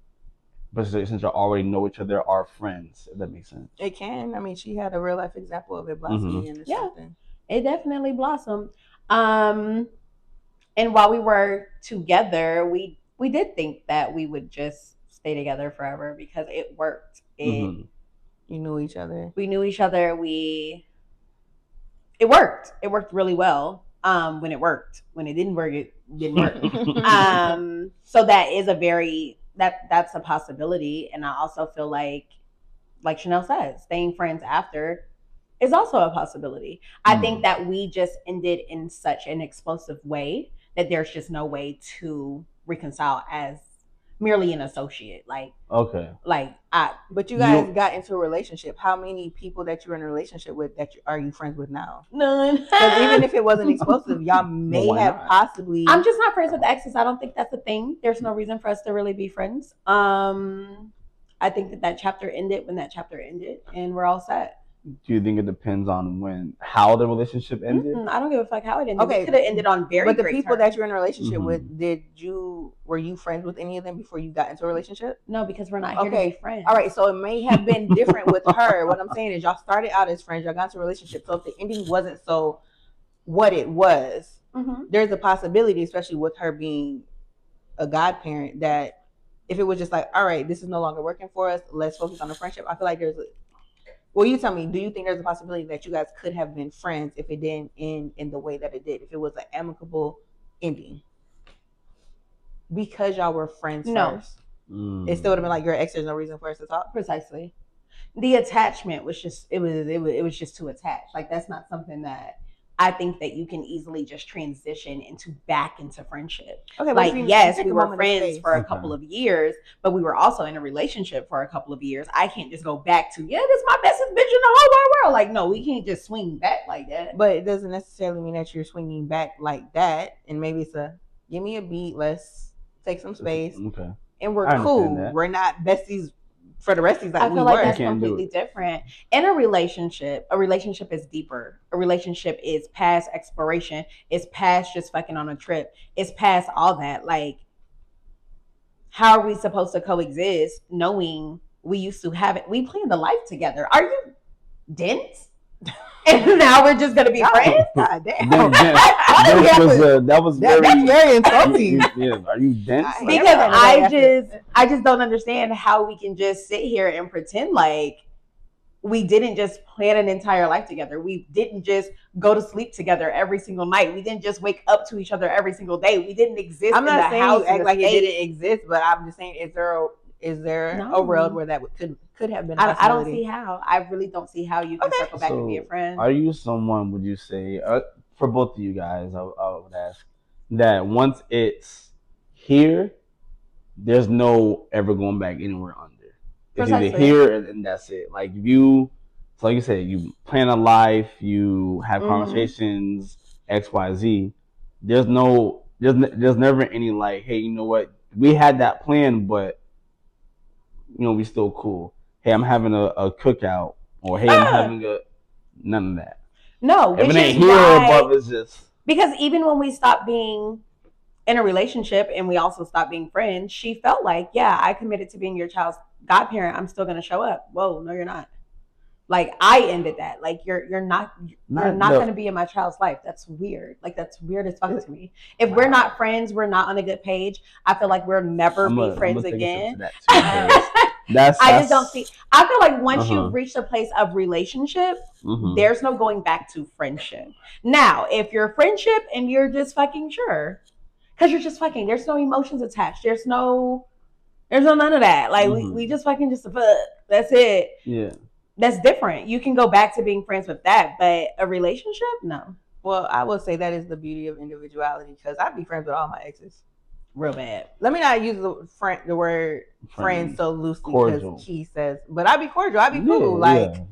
But since you already know each other, are friends, if that makes sense. It can. I mean, she had a real life example of it blossoming into something. It definitely blossomed. And while we were together, we did think that we would just stay together forever because it worked. You knew each other. We knew each other. It worked. It worked really well. When it worked. When it didn't work, it didn't work. So that is that's a possibility. And I also feel like Chanel says, staying friends after is also a possibility. I think that we just ended in such an explosive way that there's just no way to reconcile as merely an associate. But you guys got into a relationship. How many people that you're in a relationship with are you friends with now? None. Because even if it wasn't explosive, y'all may have possibly. I'm just not friends with exes. I don't think that's a thing. There's no reason for us to really be friends. I think that chapter ended when that chapter ended, and we're all set. Do you think it depends on how the relationship ended? I don't give a fuck how it ended. Okay, it could have ended on very. But the people that you're in a relationship with, were you friends with any of them before you got into a relationship? No, because we're not here to be friends. All right, so it may have been different with her. What I'm saying is, y'all started out as friends, y'all got into a relationship. So if the ending wasn't so what it was, there's a possibility, especially with her being a godparent, that if it was just like, all right, this is no longer working for us, let's focus on the friendship. I feel like well, you tell me, do you think there's a possibility that you guys could have been friends if it didn't end in the way that it did, if it was an amicable ending? Because y'all were friends first. It still would have been like your ex, there's no reason for us to talk. Precisely. The attachment was just it was just too attached. Like that's not something that I think that you can easily just transition back into friendship. Okay, like yes, we were friends for a couple of years, but we were also in a relationship for a couple of years. I can't just go back to this is my bestest bitch in the whole wide world. Like no, we can't just swing back like that. But it doesn't necessarily mean that you're swinging back like that. And maybe it's give me a beat, let's take some space, and we're cool. We're not besties for the rest of I feel like that's completely different. In a relationship is deeper. A relationship is past exploration. It's past just fucking on a trip. It's past all that. Like, how are we supposed to coexist knowing we used to have it? We planned the life together. Are you dense? And now we're just gonna be friends. God damn. That was very. That's very insulting. Yeah, are you dense? Because I just don't understand how we can just sit here and pretend like we didn't just plan an entire life together. We didn't just go to sleep together every single night. We didn't just wake up to each other every single day. We didn't exist. I'm not saying you act like it state. didn't exist, but I'm just saying, is there No. a world where that could have been? I don't see how. I really don't see how you can circle back and be a friend. Are you someone? Would you say for both of you guys? I would ask that once it's here, there's no ever going back anywhere under. It's either here and that's it. Like so like you said, you plan a life, you have conversations, X, Y, Z. There's never any like, hey, you know what? We had that plan, but we still cool. Hey, I'm having a cookout, or hey, I'm having none of that. No, if it ain't here or above, it's just because even when we stopped being in a relationship and we also stopped being friends, she felt like, yeah, I committed to being your child's godparent. I'm still gonna show up. Whoa, no, you're not. Like I ended that. Like you're not gonna be in my child's life. That's weird. Like that's weird as fuck to me. If we're not friends, we're not on a good page. I feel like we'll never be friends again. I just don't see. I feel like once you've reached a place of relationship, there's no going back to friendship. Now, if you're friendship and you're just fucking sure, because you're just fucking, there's no emotions attached. There's no none of that. Like we just fucking just fuck. That's it. Yeah. That's different. You can go back to being friends with that, but a relationship, no. Well, I would say that is the beauty of individuality, because I'd be friends with all my exes. Real bad. Let me not use the word friend so loosely because Keith says, but I'd be cordial. I'd be cool.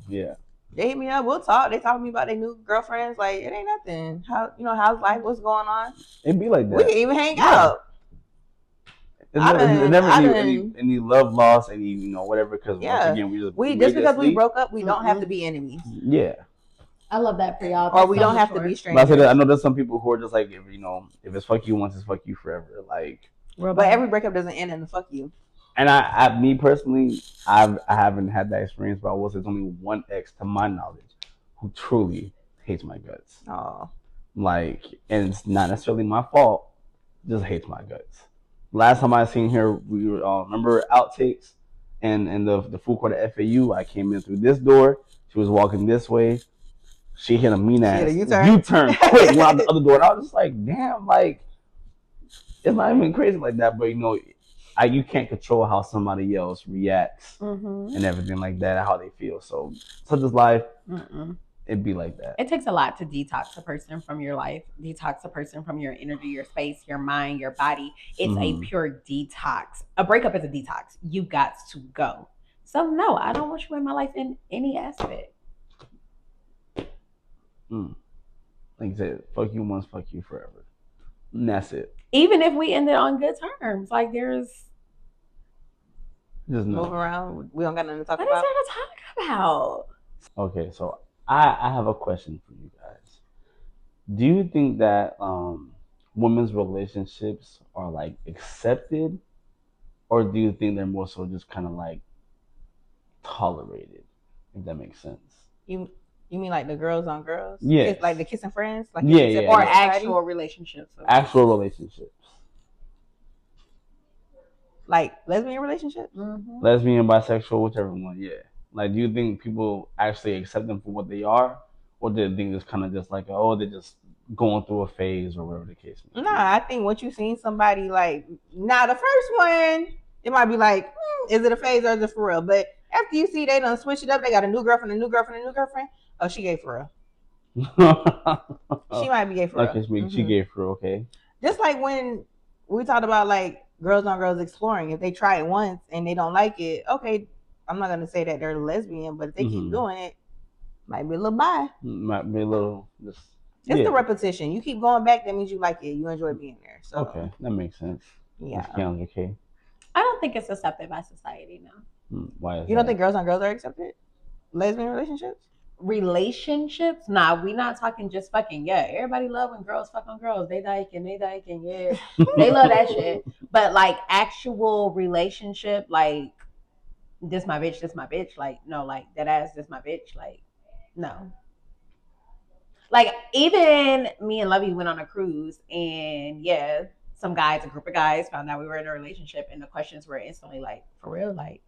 Yeah. They hit me up. We'll talk. They talk to me about their new girlfriends. Like it ain't nothing. How's life? What's going on? It'd be like that. We can even hang out. There's never any love lost, any whatever. Because once again, we just because we broke up, we don't have to be enemies. Yeah. I love that for y'all. Or we don't have to be strangers. But I know there's some people who are just like, if it's fuck you once, it's fuck you forever. Like, but every breakup doesn't end in the fuck you. And me personally, I haven't had that experience, but I will say there's only one ex to my knowledge who truly hates my guts. Oh. Like, and it's not necessarily my fault, just hates my guts. Last time I seen her, we were remember Outtakes and the food court at FAU. I came in through this door. She was walking this way. She hit a mean ass U-turn quick, went out the other door, and I was just like, damn, like it's not even crazy like that, but you can't control how somebody else reacts and everything like that, how they feel. So such is life. It'd be like that. It takes a lot to detox a person from your life, detox a person from your energy, your space, your mind, your body. It's a pure detox. A breakup is a detox. You got to go. So no, I don't want you in my life in any aspect. Like I said, fuck you once, fuck you forever. And that's it. Even if we ended on good terms, like there's just move around. We don't got nothing to talk about. What is there to talk about? Okay, so I have a question for you guys. Do you think that women's relationships are like accepted, or do you think they're more so just kind of like tolerated? If that makes sense. You mean like the girls on girls? Yeah. Like the kissing friends? Like or actual relationships. Actual relationships. Like lesbian relationships? Lesbian, bisexual, whichever one, yeah. Like, do you think people actually accept them for what they are? Or do you think it's kind of just like, oh, they're just going through a phase or whatever the case may be? Nah, I think once you've seen somebody like, now the first one, it might be like, is it a phase or is it for real? But after you see they done switch it up, they got a new girlfriend, oh, she gay for real. She might be gay for real. Okay, she gay for real, okay. Just like when we talked about like girls on girls exploring, if they try it once and they don't like it, okay, I'm not going to say that they're lesbian, but if they keep doing it, might be a little bi. Might be a little just... It's the repetition. You keep going back, that means you like it. You enjoy being there. So okay, that makes sense. Yeah. Okay. I don't think it's accepted by society now. Why is you don't think girls on girls are accepted? Lesbian relationships? Nah, we not talking just fucking. Yeah, everybody love when girls fuck on girls. They dyking, yeah. They love that shit. But like actual relationship, like this my bitch, like no, like that ass, this my bitch, like no. Like even me and Lovey went on a cruise, and yeah, some guys, a group of guys, found out we were in a relationship, and the questions were instantly like, "For real, like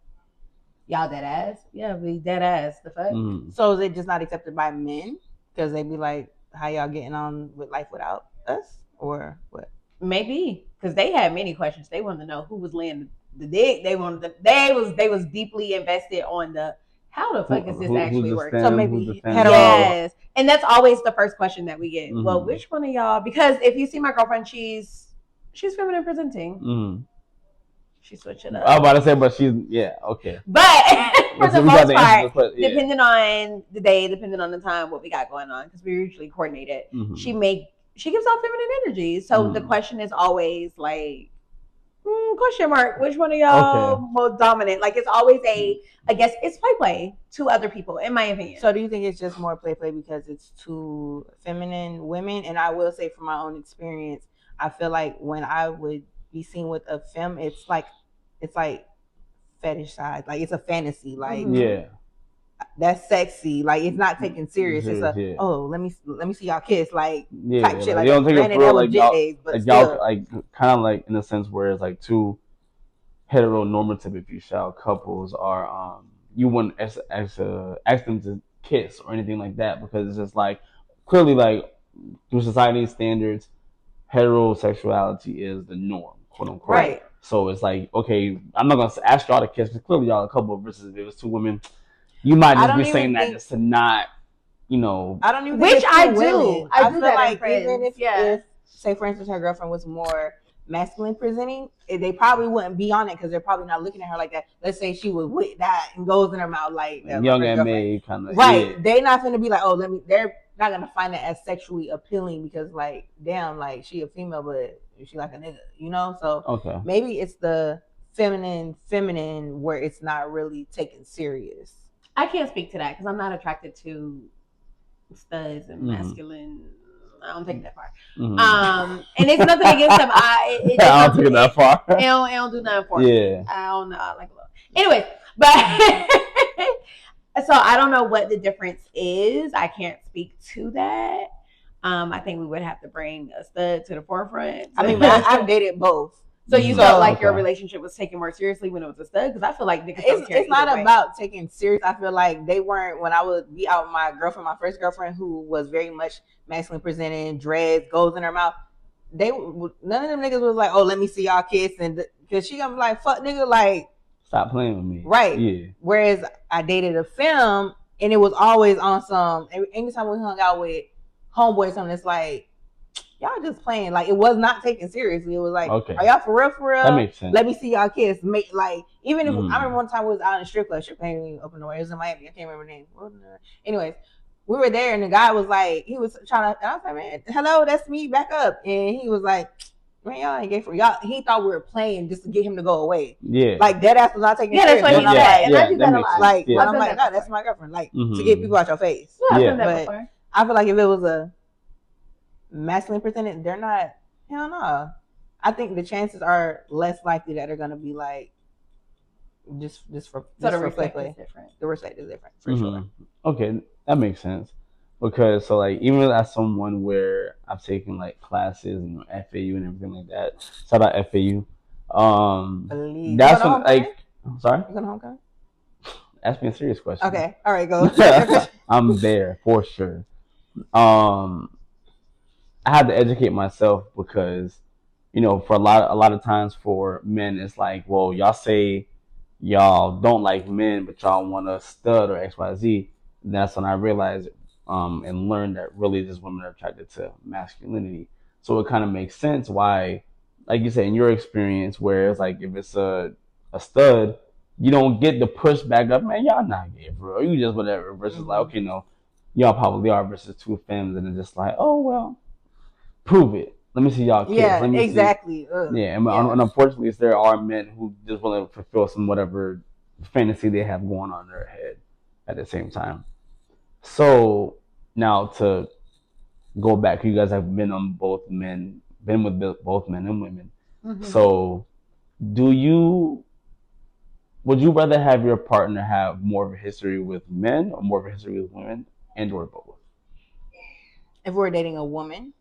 y'all dead ass? Yeah, we dead ass. The fuck." So is it just not accepted by men because they be like, "How y'all getting on with life without us?" Or what? Maybe because they had many questions. They wanted to know who was laying the dick. They was deeply invested on the how the fuck is this actually working? So Who's the maybe fan? hetero. Yes, and that's always the first question that we get. Well, Mhm. which one of y'all? Because if you see my girlfriend, she's feminine presenting. Mhm. She switched it I was up. about to say, but she's okay. But for the We got most the answer to part, this question, yeah. depending on the day, depending on the time, what we got going on, because we're usually coordinated, Mhm. she gives off feminine energy. So the question is always like, question mark, which one of y'all Okay. most dominant? Like it's always I guess it's play to other people, in my opinion. So do you think it's just more play because it's two feminine women? And I will say from my own experience, I feel like when I would be seen with a femme, it's like fetish side, like it's a fantasy, like Yeah. that's sexy, like it's not taken serious. It's a Yeah. oh let me see y'all kiss, like Yeah, type shit. like, Like you don't take it granted for real, that was like jit y'all, days, but like still. y'all, like kind of like in a sense where it's like two heteronormative, if you shall, couples are you wouldn't ask them to kiss or anything like that because it's just like clearly like through society standards, heterosexuality is the norm, quote unquote. Right. So it's like, okay, I'm not gonna ask y'all to kiss because clearly y'all a couple versus if it was two women, you might I just don't be even saying that think just to not, you know. I don't even Which think it's I two do. women. I do feel that in like friends, even yeah. if say for instance her girlfriend was more masculine presenting, they probably wouldn't be on it because they're probably not looking at her like that. Let's say she was with that and goes in her mouth like my Young first and girlfriend. May kind of Right. Yeah. They not gonna be like, oh, they're not gonna find it as sexually appealing because like, damn, like she a female, but she like a nigga, you know? So Okay. maybe it's the feminine where it's not really taken serious. I can't speak to that because I'm not attracted to studs and masculine. I don't take it that far. And it's nothing against them. I don't take it that far. It don't do nothing for me. Yeah. I don't know. I like a little. Anyway, but so I don't know what the difference is. I can't speak to that. I think we would have to bring a stud to the forefront. I mean, but I've dated both. So you felt like your relationship was taken more seriously when it was a stud? Because I feel like it's not about taking serious. I feel like they weren't when I would be out with my girlfriend, my first girlfriend, who was very much masculine presenting, dreads, goes in her mouth. None of them niggas was like, oh, let me see y'all kiss, and because she gonna be like, fuck nigga, like stop playing with me, right? Yeah. Whereas I dated a femme, and it was always on some. Anytime we hung out with homeboys, something it's like, y'all just playing. Like it was not taken seriously. It was like, okay, are y'all for real? For real? That makes sense. Let me see y'all kiss. Make like even if I remember one time we was out in strip club. Strip club ain't open the way. It was in Miami. I can't remember the name. Anyways, we were there and the guy was like, he was trying to. And I was like, man, hello, that's me. Back up. And he was like, man, y'all ain't gay for y'all. He thought we were playing just to get him to go away. Yeah. Like dead ass was not taking. Yeah, that's what he said. And I do that a lot. Like when I'm like, no, that's my girlfriend. Like to get people out your face. Yeah, I've done that before. I feel like if it was a masculine presented, they're not. Hell no. I think the chances are less likely that they're gonna be like just for the respect is different. The respect is different for sure. Okay, that makes sense. Because so like even as someone where I've taken like classes and FAU and everything like that. Shout out FAU. That's when like I'm sorry. You going to homecoming? Ask me a serious question. Okay, all right, go. I'm there for sure. I had to educate myself because, you know, for a lot of times for men, it's like, well, y'all say y'all don't like men, but y'all want a stud or XYZ. And that's when I realized and learned that really just women are attracted to masculinity. So it kind of makes sense why, like you said, in your experience, where it's like if it's a stud, you don't get the push back up, man, y'all not gay, bro. You just whatever. Versus like, okay, no, y'all probably are. Versus two femmes, and it's just like, oh well. Prove it. Let me see y'all kiss. Yeah, Let me exactly. Yeah, and unfortunately, there are men who just want to fulfill some whatever fantasy they have going on in their head at the same time. So now to go back, you guys have been with both men and women. Mm-hmm. So, would you rather have your partner have more of a history with men or more of a history with women, and or both? If we're dating a woman,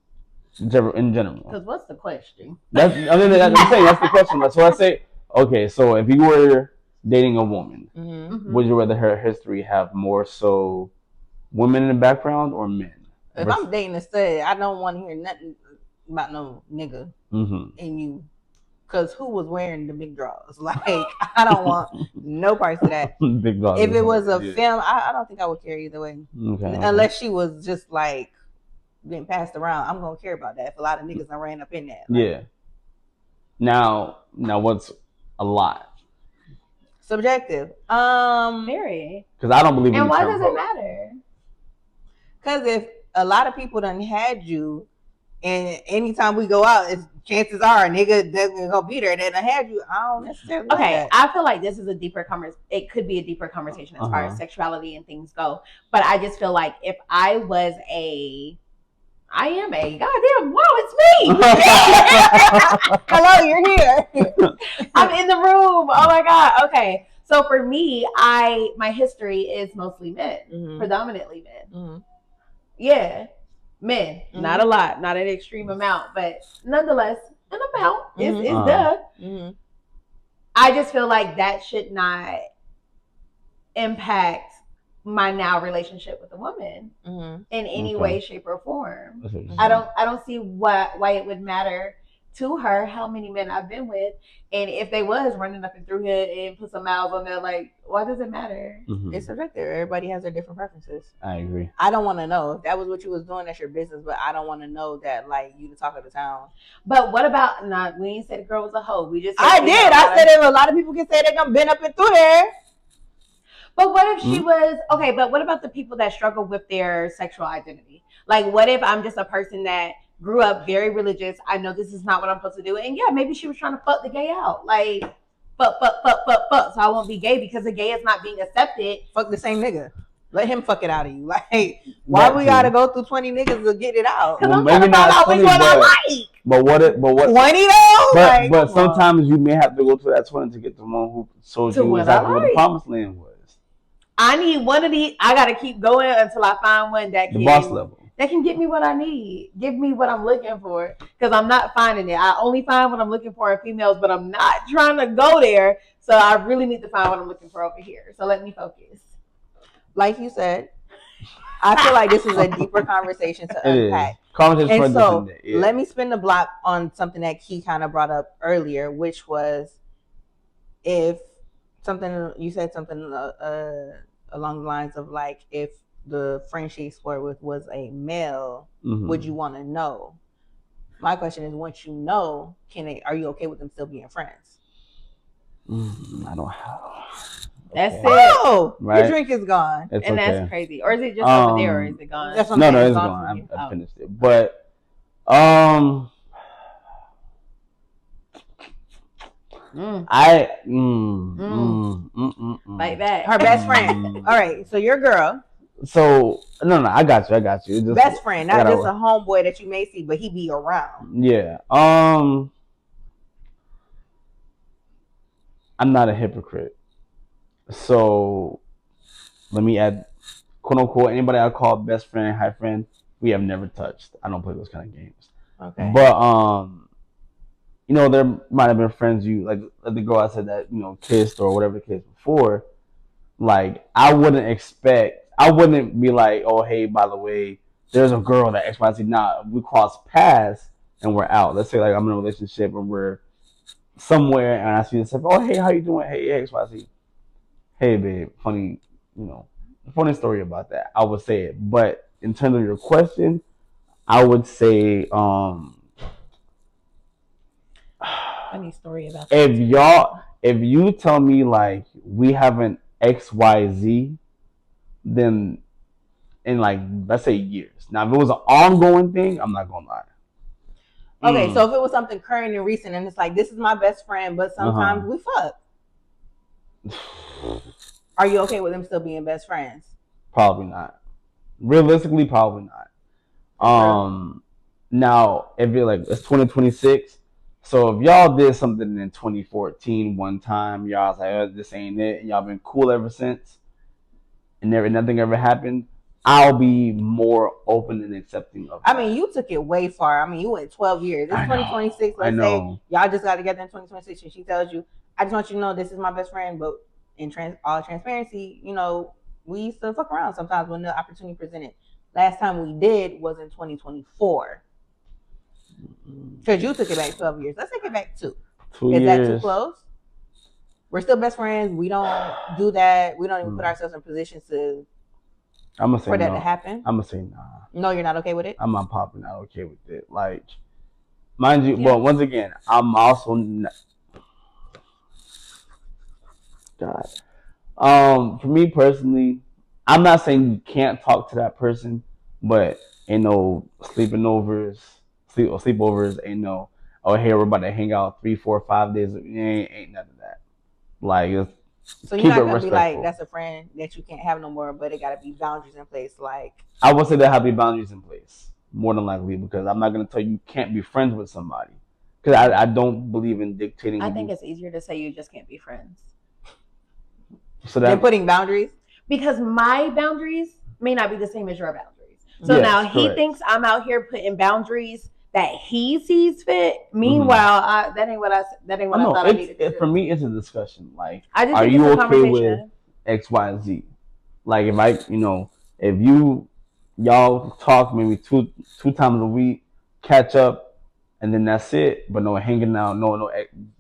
in general. Because what's the question? That's I'm saying that's the question. So I say, okay, so if you were dating a woman, would you rather her history have more so women in the background or men? If I'm dating a stud, I don't want to hear nothing about no nigga in you. Cause who was wearing the big drawers? Like, I don't want no parts of that. Big dog. If it was a film, I don't think I would care either way. Unless she was just like being passed around, I'm gonna care about that. If a lot of niggas are ran up in that. Like, yeah. Now what's a lot? Subjective. Very. Because I don't believe in and the why term does hoe. it matter? Because if a lot of people done had you, and anytime we go out, chances are a nigga that's gonna be there that done had you. I don't necessarily. Okay, I feel like this is a deeper conversation. It could be a deeper conversation as far as sexuality and things go. But I just feel like if I was goddamn, wow, it's me. Hello, you're here. I'm in the room. Oh my God. Okay. So for me, my history is mostly men, predominantly men. Yeah, men. Not a lot, not an extreme amount, but nonetheless, an amount is done. I just feel like that should not impact my now relationship with a woman in any way, shape, or form. I don't see why it would matter to her how many men I've been with, and if they was running up and through here and put some miles on there, like, why does it matter? It's subjective. Everybody has their different preferences. I agree. I don't want to know if that was what you was doing. That's your business, but I don't want to know that like you the talk of the town. But what about we ain't said the girl was a hoe. We just I did. I said if a lot of people can say they gonna been up and through there. But what if she was okay? But what about the people that struggle with their sexual identity? Like, what if I'm just a person that grew up very religious? I know this is not what I'm supposed to do, and yeah, maybe she was trying to fuck the gay out, like fuck, so I won't be gay because the gay is not being accepted. Fuck the same nigga. Let him fuck it out of you. Like, why we gotta go through 20 niggas to get it out? Well, maybe not 20, but what 20 though? But sometimes you may have to go to that 20 to get the one who showed you exactly what the promised land was. I need one of these. I gotta keep going until I find one that the boss level. That can get me what I need. Give me what I'm looking for. Because I'm not finding it. I only find what I'm looking for in females, but I'm not trying to go there. So I really need to find what I'm looking for over here. So let me focus. Like you said, I feel like this is a deeper conversation to unpack. Conversation and so let me spin the block on something that Key kind of brought up earlier, which was if something, you said something along the lines of like, if the friend she explored with was a male, would you want to know? My question is, once you know, are you okay with them still being friends? I don't have. That's it. Oh, right? Your drink is gone. It's and okay. That's crazy. Or is it just over there, or is it gone? That's no, it's gone. I finished it. But like that. Her best friend. All right, so your girl. So no, I got you. It's just, best friend, not just a homeboy that you may see, but he be around. Yeah. I'm not a hypocrite. So let me add, quote unquote, anybody I call best friend, high friend, we have never touched. I don't play those kind of games. Okay. But you know, there might have been friends you like the girl I said that, you know, kissed or whatever the case before. Like I wouldn't be like, oh hey, by the way, there's a girl that XYZ. Nah, we cross paths and we're out. Let's say like I'm in a relationship and we're somewhere and I see this stuff, oh hey, how you doing? Hey, XYZ. Hey babe, funny story about that. I would say it. But in terms of your question, I would say funny story about that. If you tell me like we have an XYZ, then in like let's say years. Now if it was an ongoing thing, I'm not gonna lie. Okay, so if it was something current and recent and it's like this is my best friend, but sometimes we fuck. Are you okay with them still being best friends? Probably not. Realistically, probably not. Now if you're like it's 2026, so if y'all did something in 2014 one time, y'all was like, oh, this ain't it, and y'all been cool ever since, and nothing ever happened, I'll be more open and accepting of I that. mean, you took it way far. I mean, you went 12 years. It's I know, 2026. I Let's know. say y'all just got together in 2026, and she tells you, "I just want you to know this is my best friend." But in all transparency, you know, we used to fuck around sometimes when the opportunity presented. Last time we did was in 2024. Because you took it back 12 years. Let's take it back 2. 2 Is years. that too close? We're still best friends. We don't do that. We don't even put ourselves in positions to I'm gonna say for that no. to happen. I'm gonna say nah. No, you're not okay with it? I'm not popping out okay with it. Like, mind you, well, once again, I'm also not, God. For me personally, I'm not saying you can't talk to that person, but ain't no sleepovers. Ain't no, oh hey, we're about to hang out 3, 4, 5 days. Ain't none of that. Like, so you're not gonna be like, that's a friend that you can't have no more, but it gotta be boundaries in place. Like, I would say there have to be boundaries in place, more than likely, because I'm not gonna tell you can't be friends with somebody, because I don't believe in dictating. I think it's easier to say you just can't be friends. So they're putting boundaries, because my boundaries may not be the same as your boundaries. So now he thinks I'm out here putting boundaries that he sees fit. Meanwhile, that ain't what I thought I needed to do. For me, it's a discussion. Like, are you okay with X, Y, and Z? Like, if y'all talk maybe two times a week, catch up, and then that's it. But no hanging out, no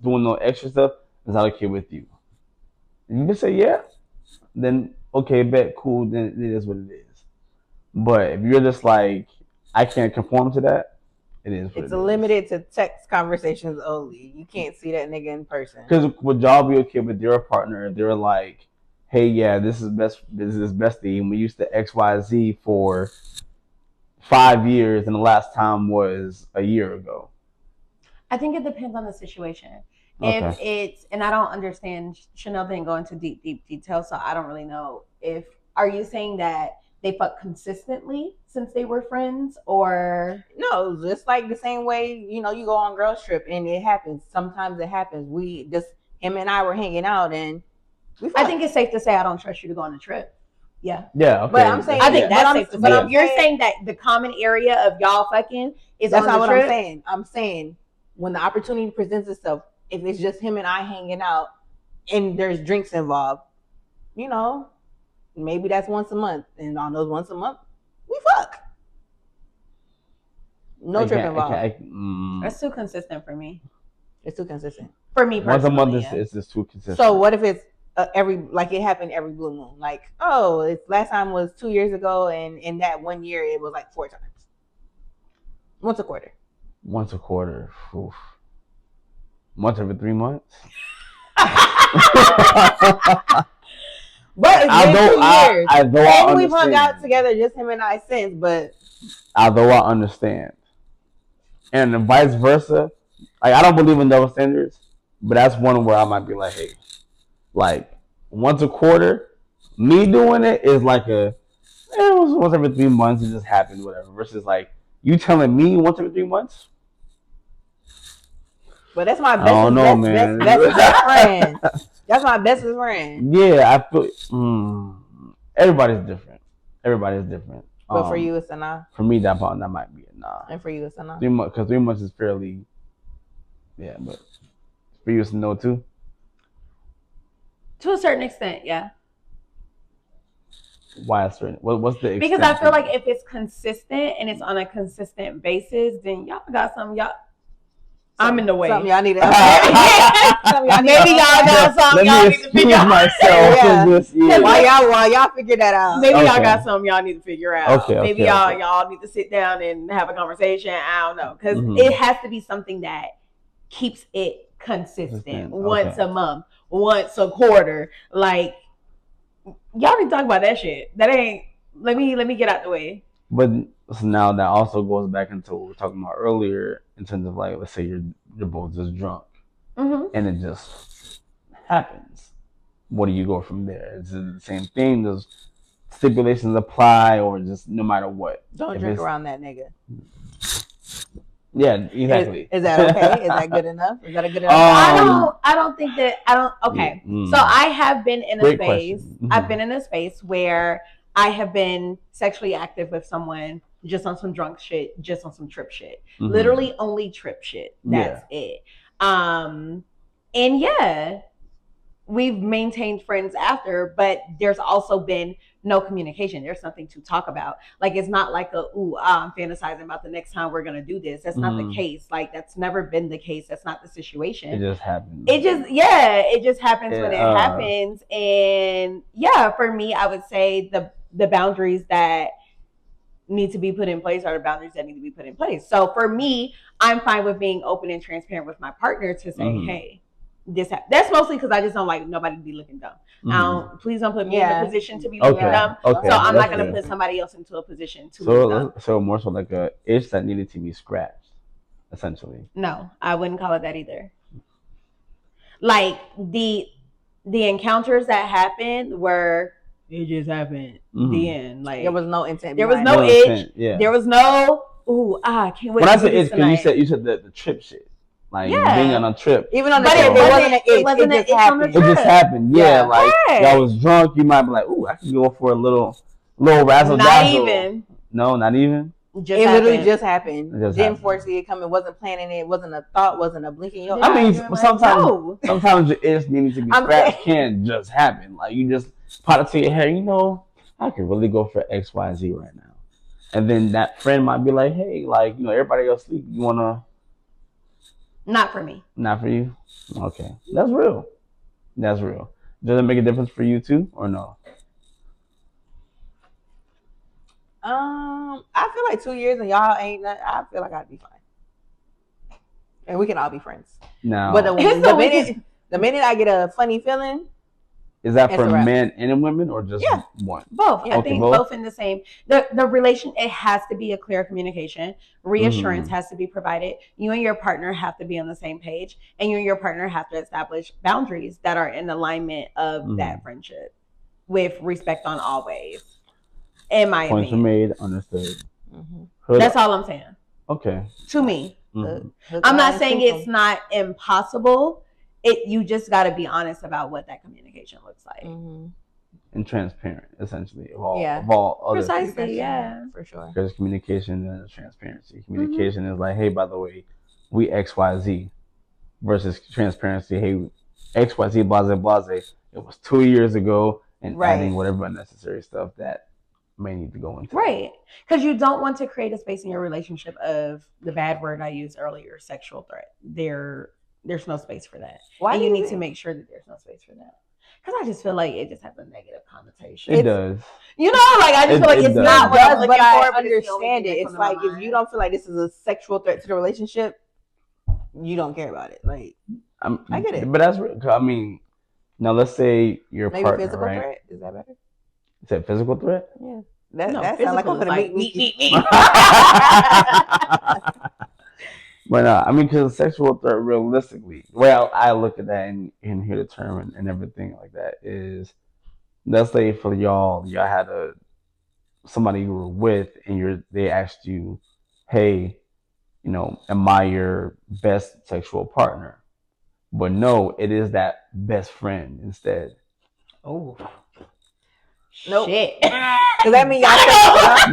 doing no extra stuff. Is that okay with you? And you can say yeah. Then okay, bet, cool. Then it is what it is. But if you're just like, I can't conform to that, it is what it is. It's limited to text conversations only. You can't see that nigga in person. Because would y'all be okay with your partner if they're like, hey, yeah, this is bestie, and we used to XYZ for 5 years, and the last time was a year ago? I think it depends on the situation. If it's, and I don't understand, Chanel didn't go into deep detail, so I don't really know are you saying that they fuck consistently since they were friends, or no, just like the same way, you go on girls trip and it happens. Sometimes it happens. Him and I were hanging out and I think it's safe to say I don't trust you to go on a trip. Yeah. Yeah. Okay. But I'm saying, I think that's safe to say. But you're saying that the common area of y'all fucking is that's on not the what trip? I'm saying. I'm saying when the opportunity presents itself, if it's just him and I hanging out and there's drinks involved, maybe that's once a month. And on those once a month, we fuck. No trip involved. That's too consistent for me. It's too consistent. For me personally. Once a month is just too consistent. So what if it's it happened every blue moon? Like, last time was 2 years ago, and in that 1 year it was like 4 times. Once a quarter. Oof. Once every 3 months. But it's been 2 years. And we've hung out together, just him and I, since. But although I understand, and vice versa, like, I don't believe in double standards, but that's one where I might be like, hey, like, once a quarter, me doing it is like it was once every 3 months. It just happened, whatever. Versus like you telling me once every 3 months. But that's my best friend. That's my bestest friend. Yeah, I feel everybody's different. But for you, it's a nah. For me, that might be a nah. And for you, it's a nah. 3 months, because 3 months is fairly. Yeah, but for you, it's a no too. To a certain extent, yeah. Why a certain? What's the extent? Because I feel like if it's consistent and it's on a consistent basis, then y'all got something. I'm in the way. Something y'all need to. Maybe y'all got something y'all need to figure out. Myself. While y'all figure that out. Maybe y'all got something y'all need to figure out. Maybe y'all need to sit down and have a conversation. I don't know, because it has to be something that keeps it consistent. Once a month, once a quarter. Like, y'all need to talk about that shit. That ain't. Let me get out the way. But so now that also goes back into what we were talking about earlier, in terms of, like, let's say you're both just drunk, and it just happens. What do you go from there? Is it the same thing? Does stipulations apply, or just no matter what? Don't drink around that nigga. Yeah, exactly. Is that okay? Is that good enough? Is that a good enough? I don't think that. Okay. So I have been in a space. I've been in a space where I have been sexually active with someone just on some drunk shit, just on some trip shit. Mhm. Literally only trip shit. That's it. And yeah, we've maintained friends after, but there's also been no communication. There's nothing to talk about. Like it's not like I'm fantasizing about the next time we're gonna do this. That's not the case. Like that's never been the case. That's not the situation. It just happens. It just happens when it happens. And yeah, for me, I would say the boundaries that need to be put in place are the boundaries that need to be put in place. So for me, I'm fine with being open and transparent with my partner to say, hey, that's mostly because I just don't like nobody to be looking dumb. Please don't put me in a position to be looking dumb. Okay. So I'm not going to put somebody else into a position to look dumb. So more so like a itch that needed to be scratched, essentially. No, I wouldn't call it that either. Like the encounters that happened were it just happened. The end. Like there was no intent. There was no itch. Yeah. There was no I can't wait. When I said itch, because you said the trip shit. Like being on a trip. Even on the trip, it wasn't an itch on the trip. It just happened. Yeah, like y'all was drunk, you might be like, ooh, I can go for a little razzle dazzle. Not even. No, not even. It literally just happened. Didn't foresee it coming. Wasn't planning it. Wasn't a thought. Wasn't a blinking. I mean, sometimes your itch needs to be scratched. Can't just happen. Like you just pop it to your head. You know, I could really go for X, Y, Z right now. And then that friend might be like, hey, like everybody else sleep. You wanna? Not for me. Not for you. Okay, that's real. That's real. Does it make a difference for you too, or no? I feel like 2 years and y'all ain't. I feel like I'd be fine, and we can all be friends. No, but the minute I get a funny feeling, is that for men and women or just one? Both. I think both in the same. The relation, it has to be a clear communication. Reassurance has to be provided. You and your partner have to be on the same page, and you and your partner have to establish boundaries that are in alignment of that friendship, with respect on all ways. In my opinion. Points are made, understood. That's all I'm saying. Okay. To me, I'm not saying it's not impossible. You just got to be honest about what that communication looks like, and transparent, essentially, of all other precisely, things. yeah, for sure. There's communication and transparency. Communication is like, hey, by the way, we XYZ, versus transparency. Hey, XYZ, blase blase. It was 2 years ago, and adding whatever unnecessary stuff that may need to go into. Right, because you don't want to create a space in your relationship of the bad word I used earlier, sexual threat. There's no space for that. Why? And you need to make sure that there's no space for that. Because I just feel like it just has a negative connotation. It does. You know, like I just feel like it's not what I'm looking for. I understand it. It's like if you don't feel like this is a sexual threat to the relationship, you don't care about it. Like I get it. But that's real. I mean, now let's say your partner, physical right? threat. Is that better? Is that physical threat? Yeah. That sounds like I'm gonna meet. But I mean, because sexual threat, realistically, well, I look at that and hear the term and everything like that is, let's say for y'all had somebody you were with and they asked you, hey, am I your best sexual partner? But no, it is that best friend instead. Oh. Nope. Shit. Does that mean y'all?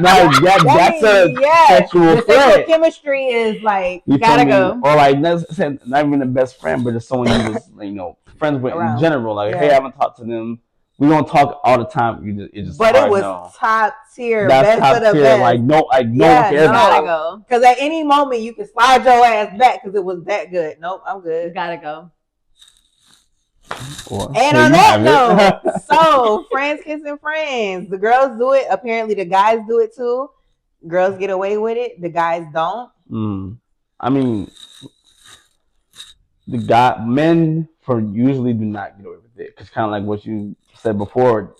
That's a sexual threat. Chemistry is like you gotta go, or like not even the best friend, but just someone you was friends with in general. Like, hey, I haven't talked to them. We don't talk all the time. It was top tier. That's top tier. Best. Like no one cares gotta go. Because at any moment you can slide your ass back because it was that good. Nope, I'm good. Gotta go. Well, and on that note, so friends kissing friends. The girls do it. Apparently, the guys do it too. Girls get away with it. The guys don't. I mean, men usually do not get away with it because kind of like what you said before,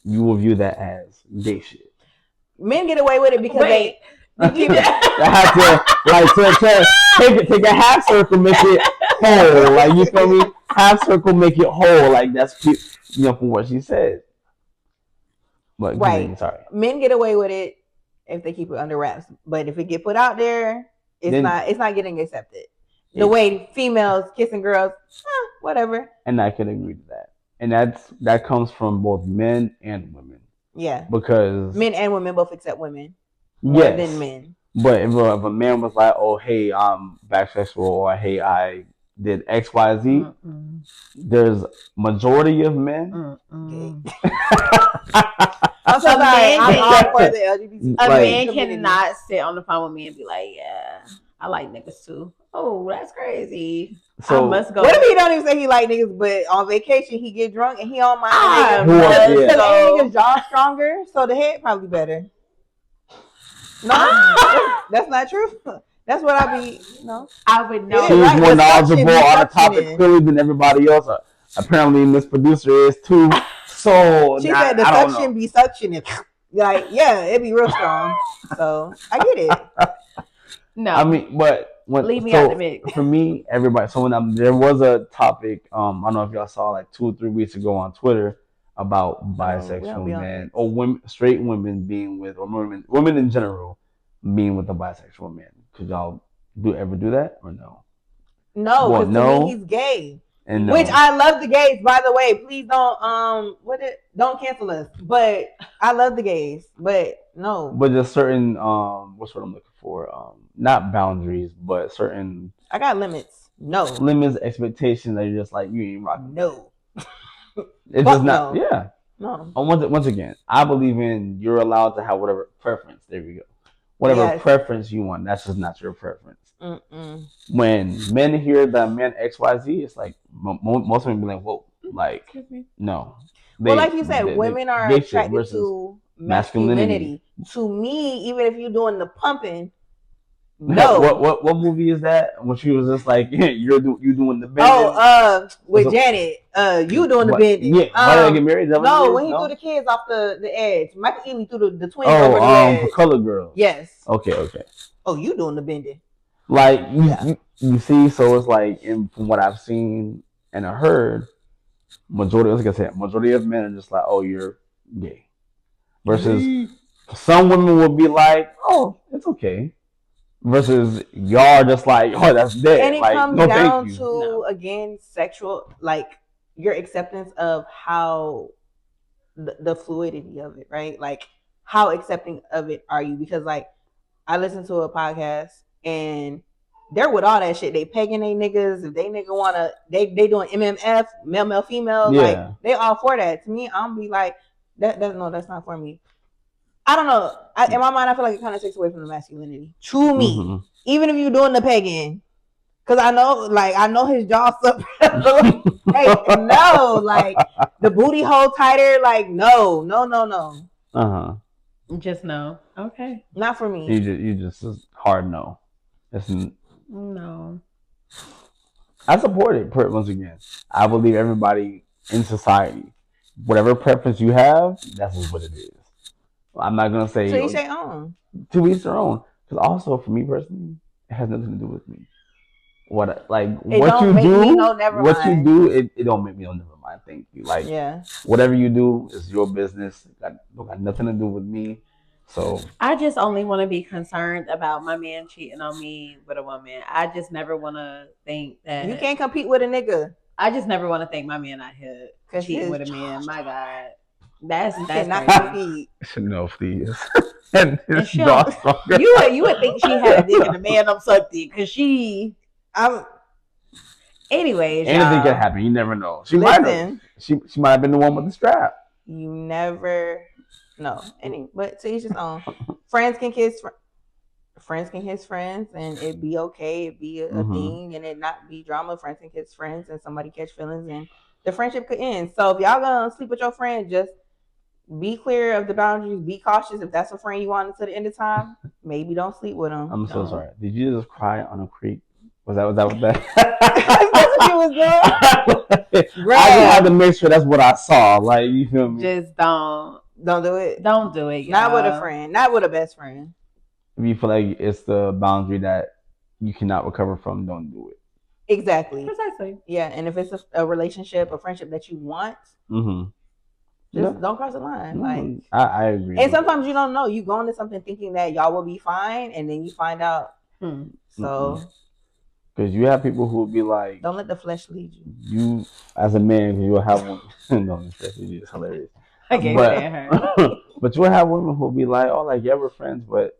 you will view that as gay shit. Men get away with it because they keep it. They have to take a half circle, make it whole. Like you feel me? Half circle, make it whole. Like that's from what she said. But sorry, men get away with it if they keep it under wraps. But if it get put out there, it's not getting accepted. The way females kissing girls, whatever. And I can agree to that. And that comes from both men and women. Yeah. Because Men and women both accept women more than men. But if a man was like, "Oh, hey, I'm bisexual," or "Hey, I did X, Y, Z," there's majority of men. Gay. I'm so sorry. I'm all for the LGBT. A man cannot sit on the phone with me and be like, "Yeah, I like niggas too." Oh, that's crazy. So I must go. What if he don't even say he like niggas, but on vacation he get drunk and he don't mind niggas? Yeah. Because ain't niggas jaw stronger, so the head probably better. No, that's not true. That's what I be. No, I would know. She's more knowledgeable on the topic clearly than everybody else. Apparently, this producer is too. So she said the suction be suctioning. Like, yeah, it be real strong. So I get it. No, I mean, but leave me out the mix. For me, everybody. So when there was a topic, I don't know if y'all saw like 2 or 3 weeks ago on Twitter about bisexual men or women, straight women being with, or women in general being with a bisexual man. Could y'all ever do that or no? No, because to me he's gay. And which I love the gays, by the way. Please don't don't cancel us. But I love the gays. But no. But just certain what's what I'm looking for? Not boundaries, but certain I got limits. No. Limits, expectations that you're just like you ain't rocking. No. It's just not no. No. Once again, I believe in you're allowed to have whatever preference. There we go. Whatever preference you want. That's just not your preference. Mm-mm. When men hear the man XYZ, it's like most women be like, "Whoa!" Like, no. Well, like you said, women are attracted to masculinity. To me, even if you're doing the pumping, no. What movie is that? When she was just like, you doing the bending. Oh, with Janet, you doing the bending. Yeah, why did I get married? No, when he threw the kids off the edge. Michael Ealy threw the twins over the edge. For Color Girls. Yes. Okay. Oh, you doing the bending. Like, you see, so it's like, from what I've seen and I heard, majority of men are just like, oh, you're gay. Versus some women will be like, oh, it's okay. Versus y'all are just like, oh, that's dead. And it like, comes no, down to, again, sexual, like, your acceptance of how the fluidity of it, right? Like, how accepting of it are you? Because, like, I listened to a podcast and they're with all that shit. They pegging they niggas. If they nigga wanna, they doing MMF, male, female. Yeah. Like, they all for that. To me, I'm be like, that's not for me. I don't know. In my mind, I feel like it kind of takes away from the masculinity. To me, even if you're doing the pegging, because I know his jaw up. Hey, no, like the booty hole tighter. Like, no. Just no. Okay. Not for me. You just hard no. No. I support it. Once again, I believe everybody in society, whatever preference you have, that's just what it is. I'm not gonna say. To each their own. To each their own. Because also, for me personally, it has nothing to do with me. What you do, it don't make me no never mind. Thank you. Like, whatever you do is your business. It got nothing to do with me. So I just only want to be concerned about my man cheating on me with a woman. I just never want to think that you can't compete with a nigga. I just never want to think my man out here cheating with a man. My God, that's not compete. No, please. and you would think she had a dick and the man I'm sucked it because she. Anyways, anything can happen. You never know. She might have been the one with the strap. You never know. But to each his own. Friends can kiss friends, and it be okay. It be a thing, and it not be drama. Friends can kiss friends, and somebody catch feelings, and the friendship could end. So if y'all gonna sleep with your friend, just be clear of the boundaries. Be cautious. If that's a friend you want until the end of time, maybe don't sleep with them. I'm so sorry. Did you just cry on a creek? Was that what that? That's what you was doing. I just had to make sure that's what I saw. Like, you feel me? Just don't do it. Don't do it. Y'all. Not with a friend. Not with a best friend. If you feel like it's the boundary that you cannot recover from, don't do it. Exactly. Precisely. Yeah, and if it's a relationship, a friendship that you want, just don't cross the line. Like, I agree. And sometimes you don't know. You go into something thinking that y'all will be fine, and then you find out. So. Because you have people who will be like, don't let the flesh lead you. You, as a man, you'll have one. No, it's hilarious. I can't stand her. But you'll have women who'll be like, oh, like, yeah, we're friends, but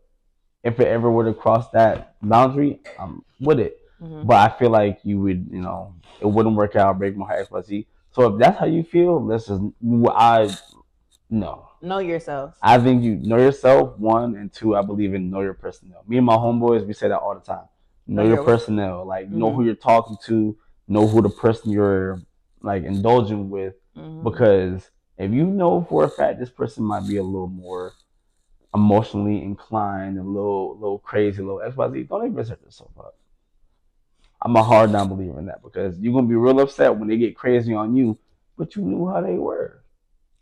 if it ever were to cross that boundary, I'm with it. Mm-hmm. But I feel like you would, it wouldn't work out, break my heart, X, Y, Z. So if that's how you feel, let's just, no. Know yourself. I think you know yourself, one, and two, I believe in know your personnel. Me and my homeboys, we say that all the time. Know your personnel. Like, know who you're talking to, know who the person you're, like, indulging with. Because if you know for a fact this person might be a little more emotionally inclined, a little crazy, a little XYZ, don't even set yourself up. I'm a hard non-believer in that because you're gonna be real upset when they get crazy on you, but you knew how they were.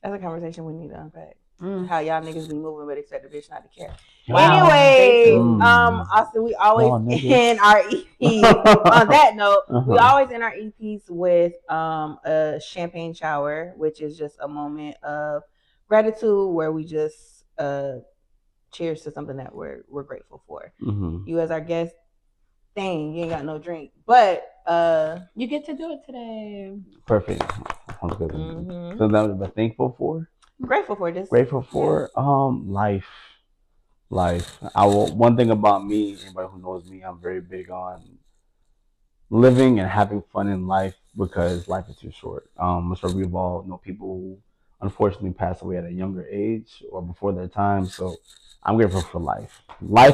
That's a conversation we need to unpack. How y'all niggas be moving but expect the bitch not to care. Wow. Anyway, Austin, we always end our EPs on that note. We always end our EPs with a champagne shower, which is just a moment of gratitude where we just cheers to something that we're grateful for. You as our guest, dang, you ain't got no drink, but you get to do it today. Perfect. Sounds good. So that was thankful for. Grateful for this. Grateful for life. One thing about me, anybody who knows me, I'm very big on living and having fun in life because life is too short. I'm sure we've all know people who unfortunately pass away at a younger age or before their time. So I'm grateful for life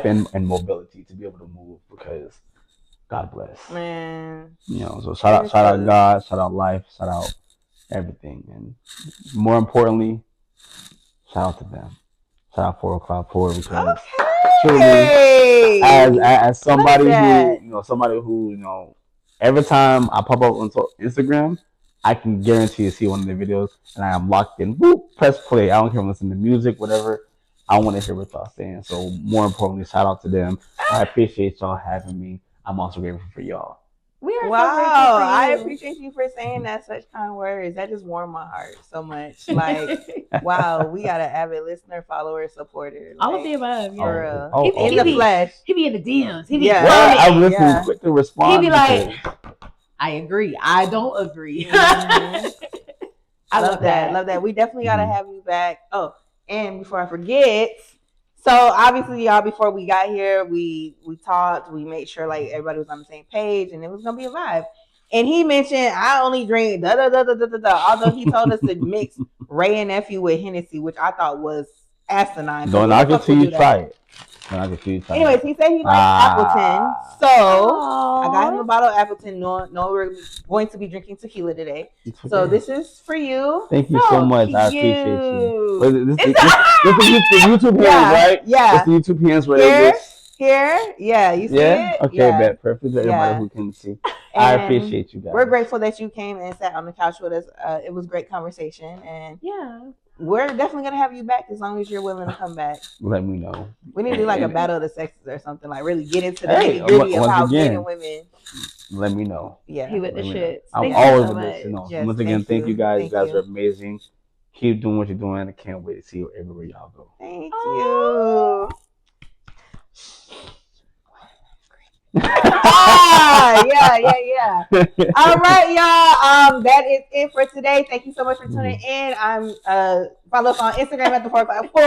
and mobility to be able to move because God bless. Man. So shout out God, shout out life, shout out everything, and more importantly, shout out to them. Shout out 4 o'clock pour because truly, as somebody who every time I pop up on Instagram, I can guarantee to see one of the videos, and I am locked in. Whoop, press play. I don't care if I'm listening to music, whatever. I want to hear what y'all saying. So more importantly, shout out to them. I appreciate y'all having me. I'm also grateful for y'all. We are wow, so grateful for you. I appreciate you for saying that. Such kind words. That just warmed my heart so much. Like, wow, we got an avid listener, follower, supporter. All of the above. Yeah. In the flesh. He be in the DMs. He be I'm listening quick to respond. He be like, I agree. I don't agree. I love that. Love that. We definitely got to have you back. Oh, and before I forget, so obviously, y'all, before we got here, we talked, we made sure like everybody was on the same page and it was gonna be a vibe. And he mentioned I only drink da da da da da da da. Although he told us to mix Ray and Nephew with Hennessy, which I thought was asinine. Don't knock it till you try it. Anyways, he said he likes Appleton, so I got him a bottle of Appleton. No, we're going to be drinking tequila today. So this is for you. Thank you so much. I appreciate you. This is the YouTube hands, right? Yeah. This is the YouTube hands right here. Yeah, you see it? Okay, bet. Perfect for everybody who can see. I appreciate you guys. We're grateful that you came and sat on the couch with us. It was great conversation, and we're definitely gonna have you back as long as you're willing to come back. Let me know. We need to do like a battle of the sexes or something. Like really get into the nitty gritty of how men and women. Let me know. Yeah, he with the shit. I'm always with this. Once again, thank you guys. You guys are amazing. Keep doing what you're doing. I can't wait to see you everywhere y'all go. Thank you. Yeah. All right, y'all. That is it for today. Thank you so much for tuning in. I'm follow us on Instagram at the 4 o'clock 4.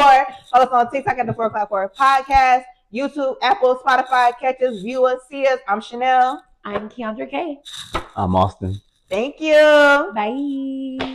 Follow us on TikTok at the 4 o'clock 4 podcast. YouTube, Apple, Spotify. Catch us, view us, see us. I'm Chanel. I'm Keandra K. I'm Austin. Thank you. Bye.